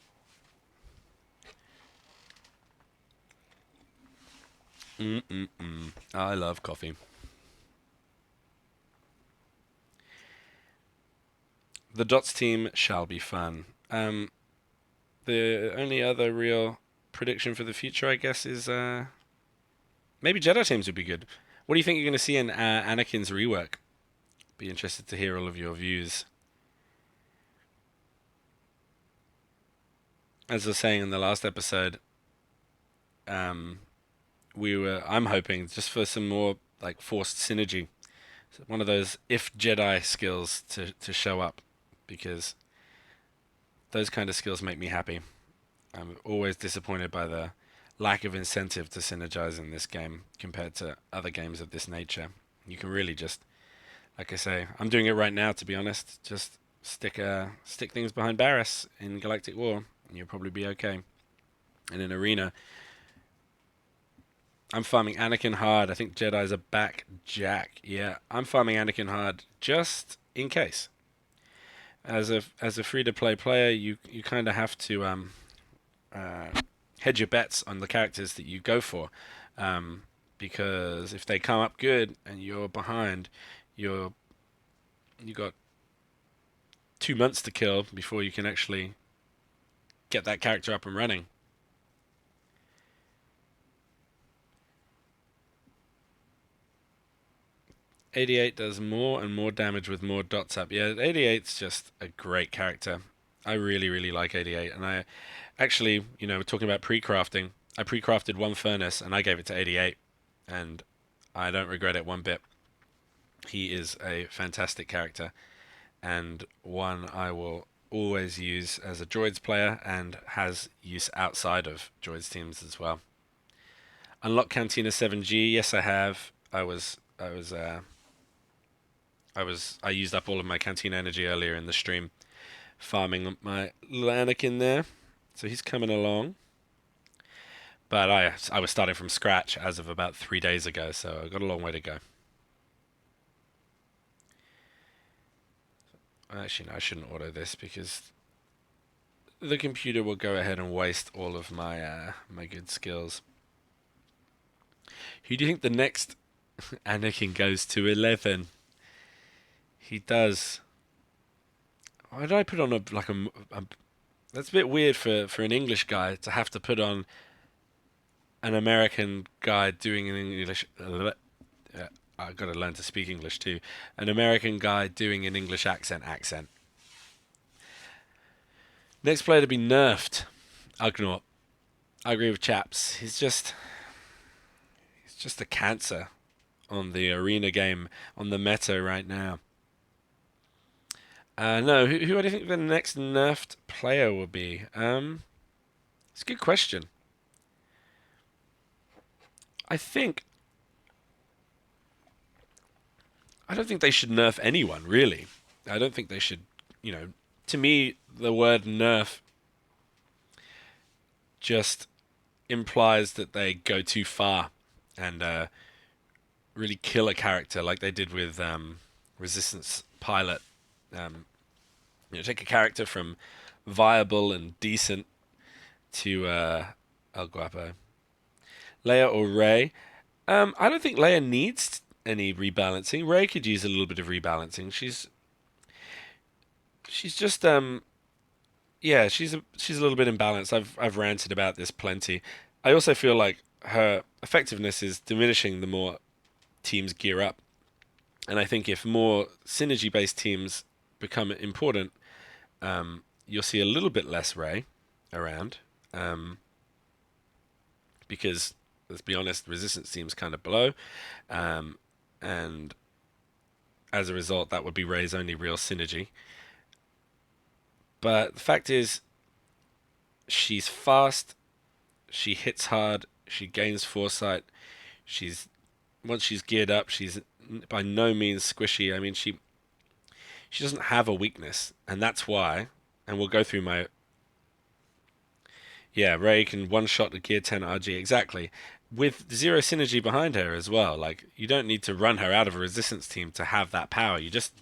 S1: I love coffee. The Dots team shall be fun. The only other real prediction for the future, I guess, is maybe Jedi teams would be good. What do you think you're going to see in Anakin's rework? Be interested to hear all of your views. As I was saying in the last episode, I'm hoping just for some more like forced synergy. So one of those if Jedi skills to show up, because those kind of skills make me happy. I'm always disappointed by the lack of incentive to synergize in this game compared to other games of this nature. You can really just, like I say, I'm doing it right now to be honest, just stick things behind Barris in Galactic War, and you'll probably be okay. And in Arena, I'm farming Anakin hard. I think Jedi's are back. Jack, yeah, I'm farming Anakin hard just in case. As a free to play player, you kind of have to uh, hedge your bets on the characters that you go for, because if they come up good and you're behind, you got 2 months to kill before you can actually get that character up and running. 88 does more and more damage with more dots up. Yeah, 88's just a great character. I really, really like 88. And I actually, we're talking about pre-crafting. I pre-crafted one furnace and I gave it to 88. And I don't regret it one bit. He is a fantastic character and one I will always use as a droids player and has use outside of droids teams as well. Unlock Cantina 7G. Yes, I have. I used up all of my Cantina energy earlier in the stream, farming my little Anakin there. So he's coming along. But I was starting from scratch as of about 3 days ago, so I've got a long way to go. Actually, no, I shouldn't auto this because the computer will go ahead and waste all of my good skills. Who do you think the next Anakin goes to? 11. He does. Why did I put on a that's a bit weird for an English guy to have to put on an American guy doing an English. I've got to learn to speak English too. An American guy doing an English accent. Next player to be nerfed, Ugnaught. I agree with Chaps. He's just a cancer on the arena game, on the meta right now. No, who do you think the next nerfed player will be? It's a good question. I don't think they should nerf anyone, really. I don't think they should, to me, the word nerf just implies that they go too far and really kill a character like they did with Resistance Pilot. Take a character from viable and decent to El Guapo. Leia or Rey? I don't think Leia needs any rebalancing. Rey could use a little bit of rebalancing. She's just yeah, she's a little bit imbalanced. I've ranted about this plenty. I also feel like her effectiveness is diminishing the more teams gear up. And I think if more synergy-based teams become important, you'll see a little bit less Rey around. Because, let's be honest, Resistance teams kind of below. And as a result, that would be Rey's only real synergy. But the fact is, she's fast, she hits hard, she gains foresight. Once she's geared up, she's by no means squishy. I mean, she doesn't have a weakness, and that's why. And we'll go through my. Yeah, Rey can one shot the Gear 10 RG exactly, with zero synergy behind her as well. Like, you don't need to run her out of a resistance team to have that power. You just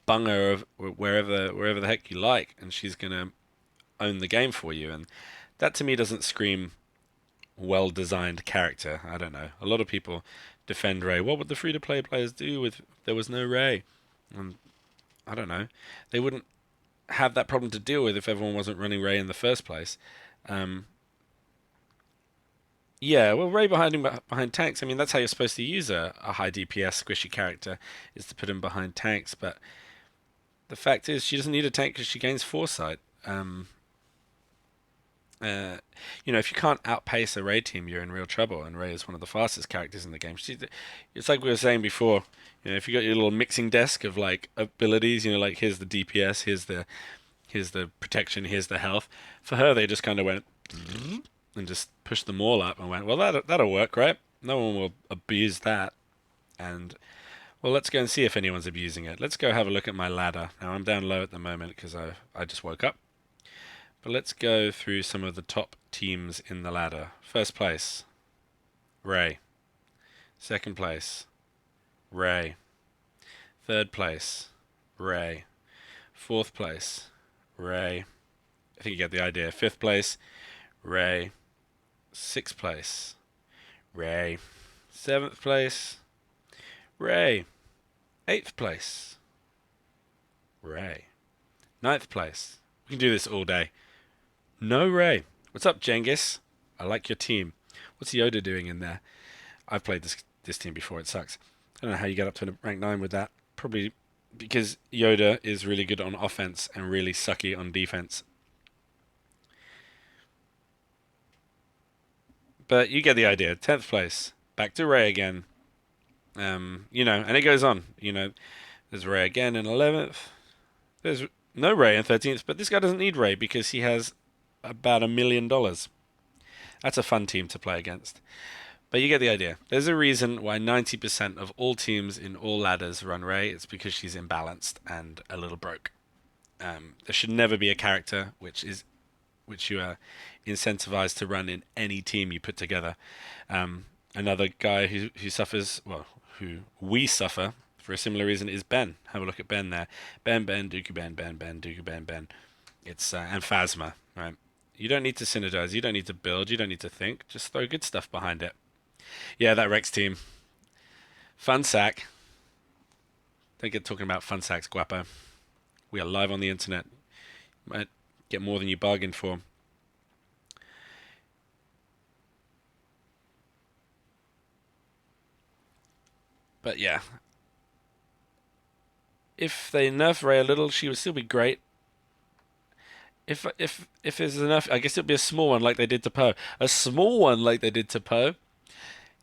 S1: bung her wherever the heck you like, and she's gonna own the game for you. And that to me doesn't scream well-designed character. I don't know. A lot of people defend Rey. What would the free-to-play players do if there was no Rey? And I don't know. They wouldn't have that problem to deal with if everyone wasn't running Rey in the first place. Yeah, well, Rey behind tanks. I mean, that's how you're supposed to use a high DPS squishy character, is to put him behind tanks. But the fact is, she doesn't need a tank because she gains foresight. If you can't outpace a Rey team, you're in real trouble. And Rey is one of the fastest characters in the game. It's like we were saying before. If you got your little mixing desk of like abilities, like here's the DPS, here's the protection, here's the health. For her, they just kind of went and just pushed them all up and went, well, that'll work, right? No one will abuse that. And Well, let's go and see if anyone's abusing it. Let's go have a look at my ladder. Now, I'm down low at the moment because I just woke up. But let's go through some of the top teams in the ladder. First place, Ray. Second place, Ray. Third place, Ray. Fourth place, Ray. I think you get the idea. Fifth place, Ray. Sixth place, Ray. Seventh place, Ray. Eighth place, Ray. Ninth place. We can do this all day. No Ray. What's up, Jengis? I like your team. What's Yoda doing in there? I've played this team before. It sucks. I don't know how you get up to rank 9 with that. Probably because Yoda is really good on offense and really sucky on defense. But you get the idea. 10th place. Back to Ray again. And it goes on. There's Ray again in 11th. There's no Ray in 13th, but this guy doesn't need Ray because he has about $1 million. That's a fun team to play against. But you get the idea. There's a reason why 90% of all teams in all ladders run Ray. It's because she's imbalanced and a little broke. There should never be a character which you are incentivized to run in any team you put together. Another guy who suffers, well, who we suffer for a similar reason is Ben. Have a look at Ben there. Ben, Dooku Ben, Dooku Ben. It's and Phasma, right? You don't need to synergize. You don't need to build. You don't need to think. Just throw good stuff behind it. Yeah, that Rex team. Fun sack. Don't get talking about fun sacks, guapo. We are live on the internet. Might get more than you bargained for. But yeah. If they nerf Ray a little, she would still be great. If there's enough, I guess it'd be a small one like they did to Poe. A small one like they did to Poe.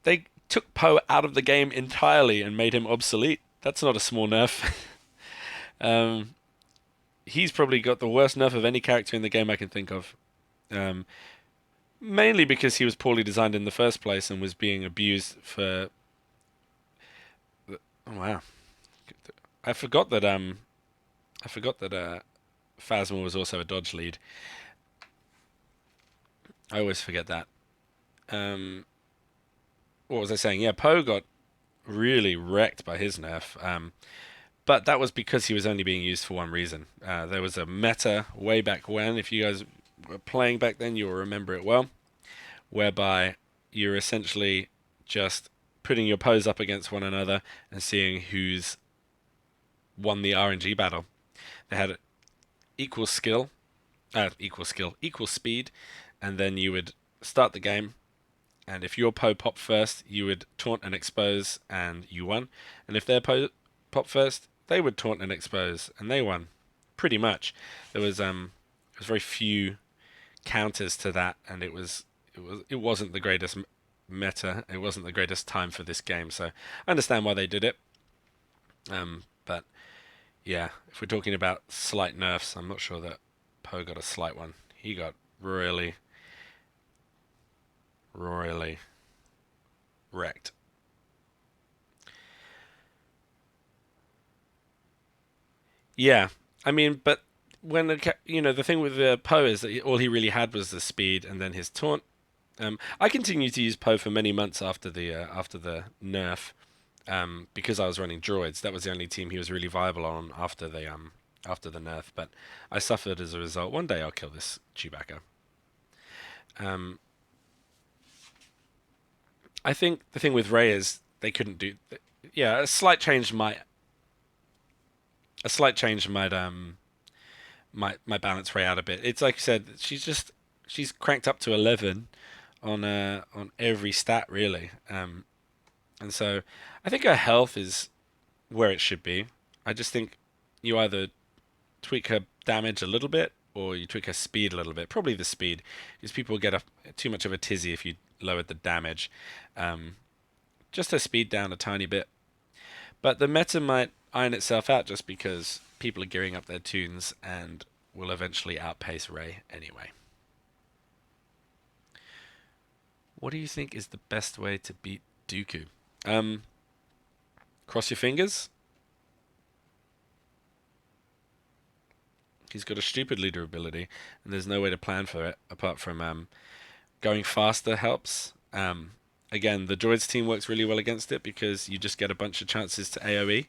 S1: They took Poe out of the game entirely and made him obsolete. That's not a small nerf. He's probably got the worst nerf of any character in the game I can think of. Mainly because he was poorly designed in the first place and was being abused for. Oh wow! I forgot that Phasma was also a dodge lead. I always forget that. What was I saying? Yeah, Poe got really wrecked by his nerf. But that was because he was only being used for one reason. There was a meta way back when, if you guys were playing back then, you'll remember it well, whereby you're essentially just putting your Poes up against one another and seeing who's won the RNG battle. They had equal speed, and then you would start the game, and if your Poe popped first, you would taunt and expose, and you won. And if their Poe popped first, they would taunt and expose, and they won. Pretty much. There was very few counters to that, and it wasn't the greatest meta. It wasn't the greatest time for this game, so I understand why they did it. But yeah, if we're talking about slight nerfs, I'm not sure that Poe got a slight one. He got royally wrecked. Yeah, I mean, but when the thing with Poe is that all he really had was the speed and then his taunt. I continued to use Poe for many months after the nerf, because I was running droids. That was the only team he was really viable on after the nerf. But I suffered as a result. One day I'll kill this Chewbacca. I think the thing with Rey is they couldn't do. Yeah, a slight change might might balance Rey out a bit. It's like you said, she's cranked up to 11 on every stat really. And so I think her health is where it should be. I just think you either tweak her damage a little bit or you tweak her speed a little bit. Probably the speed, because people get too much of a tizzy if you lowered the damage. Just her speed down a tiny bit. But the meta might iron itself out just because people are gearing up their tunes and will eventually outpace Rey anyway. What do you think is the best way to beat Dooku? Cross your fingers. He's got a stupid leader ability, and there's no way to plan for it apart from going faster helps. Again, the droids team works really well against it because you just get a bunch of chances to AoE,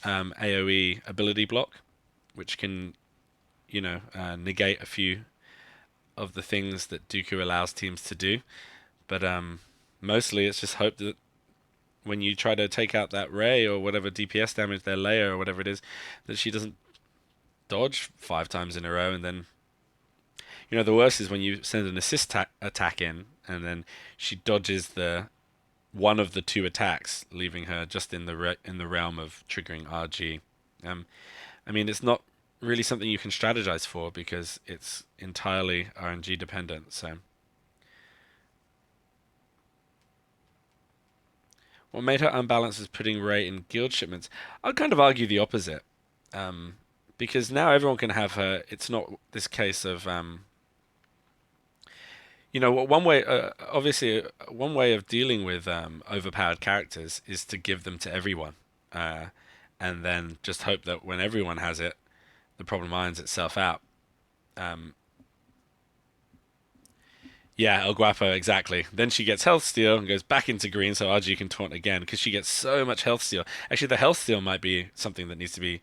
S1: AoE ability block, which can, negate a few of the things that Dooku allows teams to do. But mostly it's just hope that when you try to take out that Rey or whatever DPS damage their Leia or whatever it is, that she doesn't dodge 5 times in a row, and then the worst is when you send an assist attack in and then she dodges the one of the 2 attacks, leaving her just in the realm of triggering RG. I mean, it's not really something you can strategize for because it's entirely RNG dependent. So, what made her unbalanced was putting Rey in guild shipments. I'd kind of argue the opposite, because now everyone can have her. It's not this case of one way, obviously, one way of dealing with overpowered characters is to give them to everyone, and then just hope that when everyone has it, the problem irons itself out. Yeah, El Guapo, exactly. Then she gets health steal and goes back into green, so RG can taunt again because she gets so much health steal. Actually, the health steal might be something that needs to be. I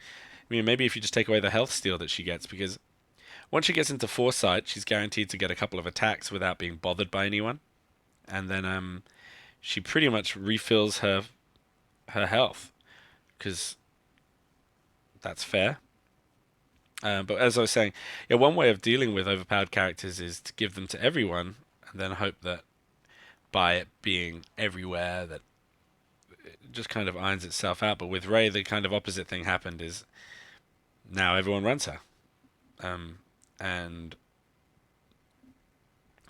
S1: mean, maybe if you just take away the health steal that she gets, because once she gets into foresight, she's guaranteed to get a couple of attacks without being bothered by anyone, and then she pretty much refills her health because that's fair. But as I was saying, yeah, one way of dealing with overpowered characters is to give them to everyone, and then hope that by it being everywhere, that it just kind of irons itself out. But with Rey, the kind of opposite thing happened: is now everyone runs her, and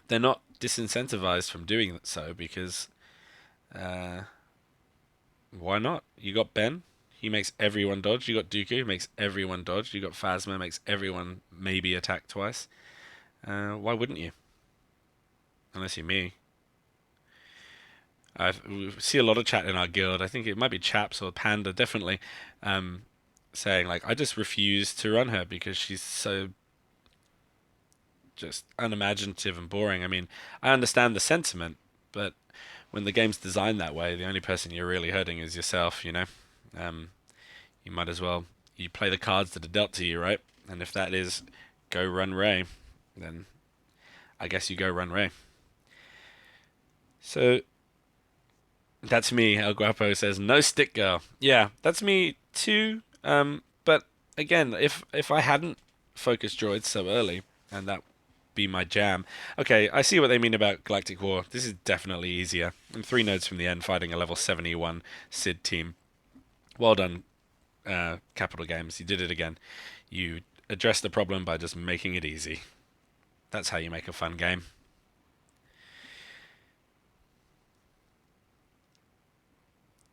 S1: they're not disincentivized from doing so because why not? You got Ben. He makes everyone dodge. You got Dooku, makes everyone dodge. You got Phasma, makes everyone maybe attack twice. Why wouldn't you? Unless you're me. We see a lot of chat in our guild. I think it might be Chaps or Panda, definitely, saying like, I just refuse to run her because she's so just unimaginative and boring. I mean, I understand the sentiment, but when the game's designed that way, the only person you're really hurting is yourself, you might as well you play the cards that are dealt to you, right? And if that is go run Rey, then I guess you go run Rey. So that's me. El Guapo says no stick girl. Yeah, that's me too. But again, if I hadn't focused droids so early, and that be my jam. Okay, I see what they mean about Galactic War. This is definitely easier. I'm 3 nodes from the end, fighting a level 71 Sid team. Well done, Capital Games. You did it again. You addressed the problem by just making it easy. That's how you make a fun game.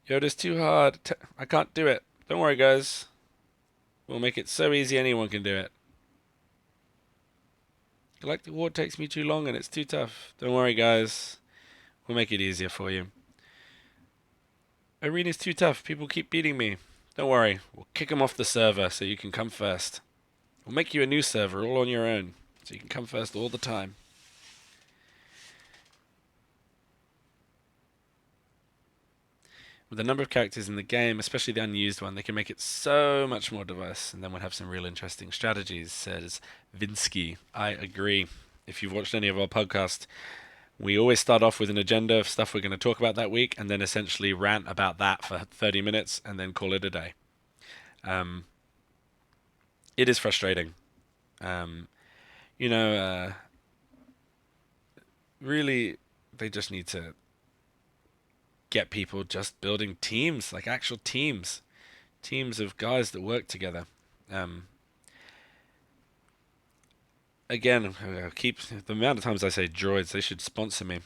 S1: Yoda's too hard. I can't do it. Don't worry, guys. We'll make it so easy anyone can do it. Galactic War takes me too long and it's too tough. Don't worry, guys. We'll make it easier for you. Arena's too tough. People keep beating me. Don't worry. We'll kick them off the server so you can come first. We'll make you a new server all on your own so you can come first all the time. With the number of characters in the game, especially the unused one, they can make it so much more diverse, and then we'll have some real interesting strategies, says Vinsky. I agree. If you've watched any of our podcasts, we always start off with an agenda of stuff we're going to talk about that week, and then essentially rant about that for 30 minutes, and then call it a day. It is frustrating. Really, they just need to get people just building teams, like actual teams of guys that work together. Again, keep the amount of times I say droids, they should sponsor me.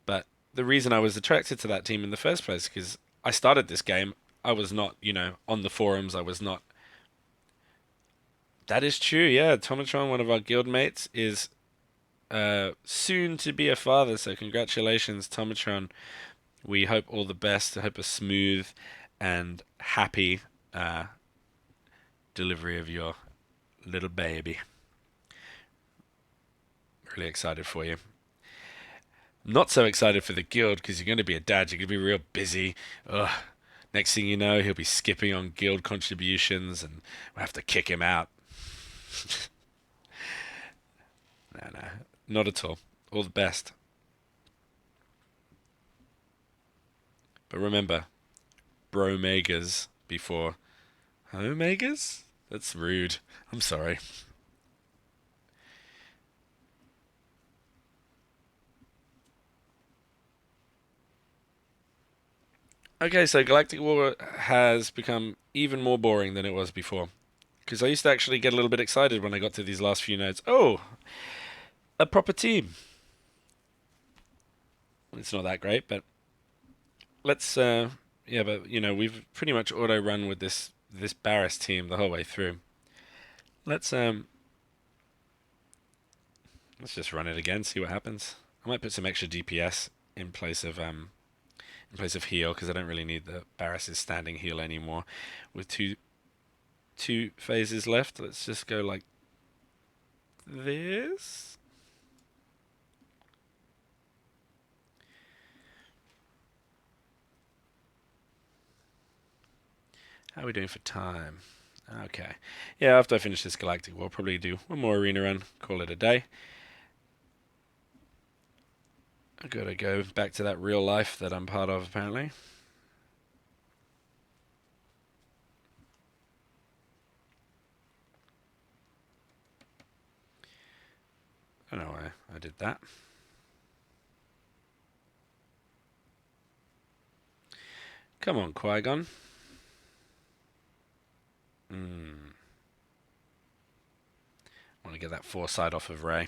S1: But the reason I was attracted to that team in the first place, because I started this game, I was not, on the forums, I was not. That is true, yeah. Tomatron, one of our guild mates, is soon to be a father, so congratulations, Tomatron. We hope all the best. I hope a smooth and happy uh, delivery of your little baby. Really excited for you. Not so excited for the guild because you're going to be a dad. You're going to be real busy. Ugh. Next thing you know, he'll be skipping on guild contributions and we'll have to kick him out. No, no, not at all. All the best. But remember, bromegas before homegas? That's rude. I'm sorry. Okay, so Galactic War has become even more boring than it was before. Because I used to actually get a little bit excited when I got to these last few nodes. Oh, a proper team. It's not that great, but let's yeah, but we've pretty much auto run with this Barris team the whole way through. Let's um let's just run it again, see what happens. I might put some extra DPS in place of heal because I don't really need the Barris's standing heal anymore. With two phases left, let's just go like this. How are we doing for time? Okay. Yeah, after I finish this Galactic, we'll probably do one more arena run, call it a day. I gotta go back to that real life that I'm part of, apparently. I don't know why I did that. Come on, Qui-Gon. Want to get that foresight off of Rey.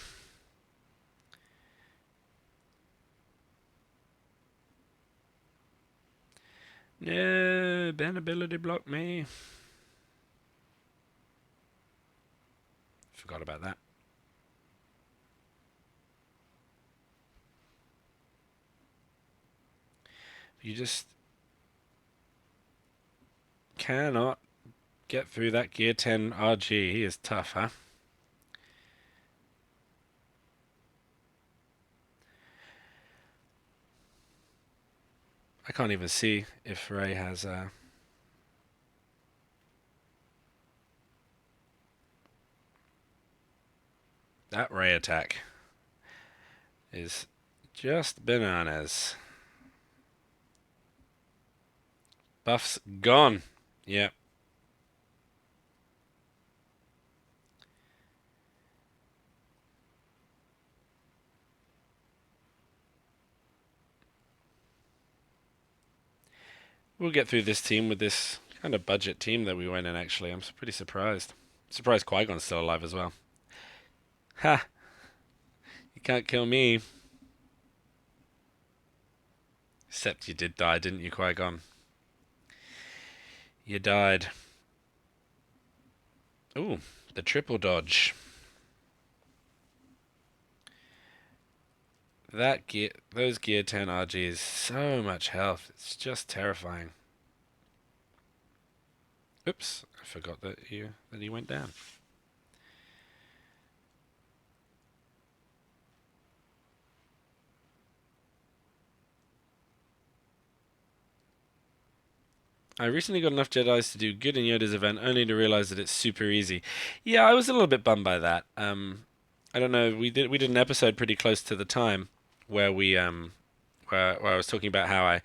S1: No, ban ability blocked me. Forgot about that. You just cannot get through that Gear 10 RG. He is tough, huh? I can't even see if Rey has that Rey attack is just bananas. Buff's gone. Yep. We'll get through this team with this kind of budget team that we went in, actually. I'm pretty surprised. Surprised Qui-Gon's still alive as well. Ha! You can't kill me. Except you did die, didn't you, Qui-Gon? You died. Ooh, the triple dodge. Those Gear 10 RGs, so much health. It's just terrifying. Oops, I forgot that he went down. I recently got enough Jedi's to do good in Yoda's event, only to realize that it's super easy. Yeah, I was a little bit bummed by that. I don't know. We did an episode pretty close to the time where where I was talking about how I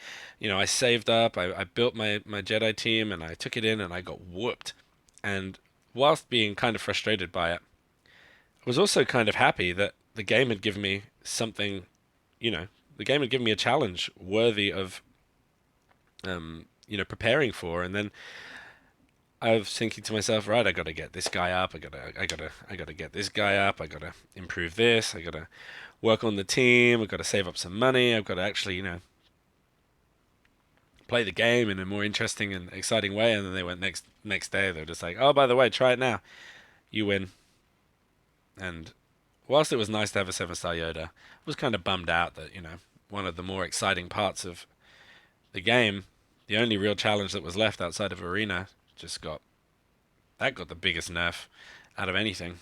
S1: saved up, I built my Jedi team, and I took it in, and I got whooped. And whilst being kind of frustrated by it, I was also kind of happy that the game had given me something. The game had given me a challenge worthy of preparing for. And then I was thinking to myself, right, I got to get this guy up. I gotta get this guy up. I gotta improve this. I gotta work on the team. I've got to save up some money. I've got to actually, play the game in a more interesting and exciting way. And then they went next day. They were just like, oh, by the way, try it now. You win. And whilst it was nice to have a 7-star Yoda, I was kind of bummed out that one of the more exciting parts of the game, the only real challenge that was left outside of Arena just got the biggest nerf out of anything.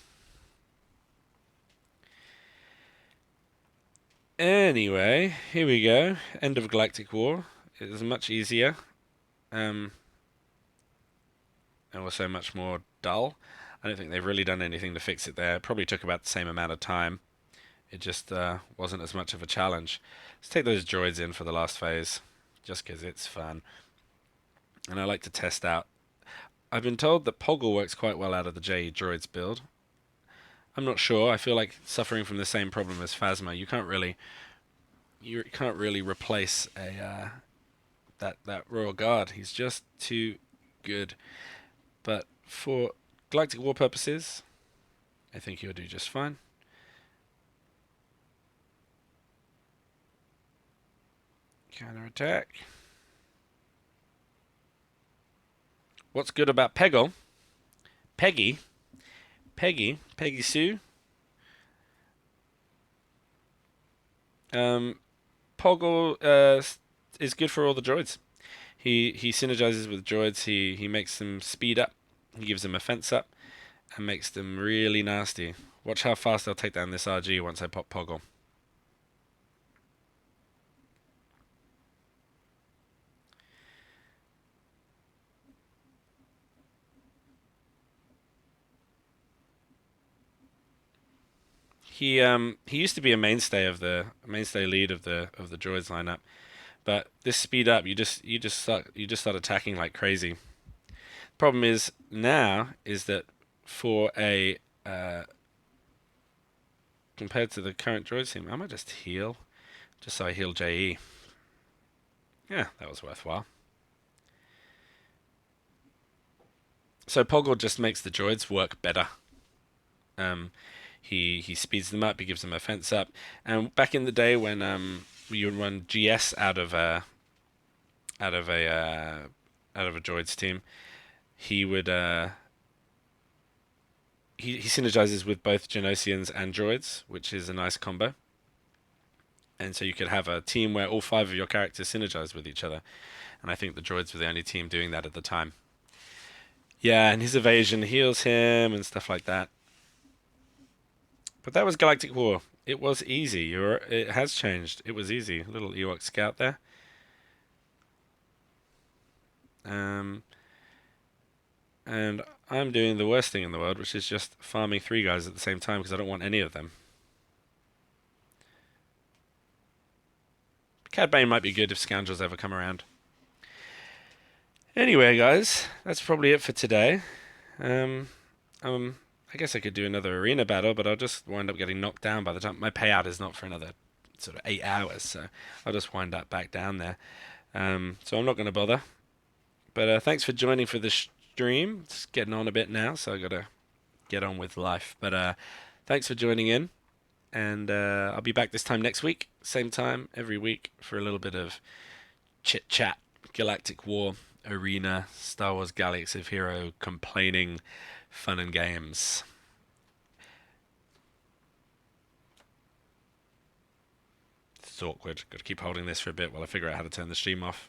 S1: Anyway, here we go. End of Galactic War. It was much easier, and also much more dull. I don't think they've really done anything to fix it there. It probably took about the same amount of time. It just wasn't as much of a challenge. Let's take those droids in for the last phase, just because it's fun. And I like to test out. I've been told that Poggle works quite well out of the JE droids build. I'm not sure. I feel like suffering from the same problem as Phasma. You can't really replace a that Royal Guard. He's just too good. But for Galactic War purposes, I think he'll do just fine. Counterattack. What's good about Peggle? Peggy Sue. Poggle is good for all the droids. He synergizes with droids. He makes them speed up. He gives them a fence up, and makes them really nasty. Watch how fast they'll take down this RG once I pop Poggle. He used to be a mainstay lead of the droids lineup, but this speed up you just start attacking like crazy. Problem is now is that for a compared to the current droids team, I might just heal, just so I heal JE. Yeah, that was worthwhile. So Poggle just makes the droids work better. He speeds them up. He gives them a fence up. And back in the day when you would run GS out of a droids team, he would he synergizes with both Genosians and droids, which is a nice combo. And so you could have a team where all 5 of your characters synergize with each other. And I think the droids were the only team doing that at the time. Yeah, and his evasion heals him and stuff like that. But that was Galactic War. It was easy. It has changed. It was easy. A little Ewok scout there. And I'm doing the worst thing in the world, which is just farming 3 guys at the same time because I don't want any of them. Cad Bane might be good if scoundrels ever come around. Anyway, guys, that's probably it for today. I guess I could do another arena battle, but I'll just wind up getting knocked down by the time my payout is not for another sort of 8 hours, so I'll just wind up back down there. So I'm not going to bother. But thanks for joining for the stream. It's getting on a bit now, so I got to get on with life. But thanks for joining in, and I'll be back this time next week, same time every week for a little bit of chit chat, Galactic War, Arena, Star Wars Galaxy of Hero, complaining, fun and games. It's awkward. Got to keep holding this for a bit while I figure out how to turn the stream off.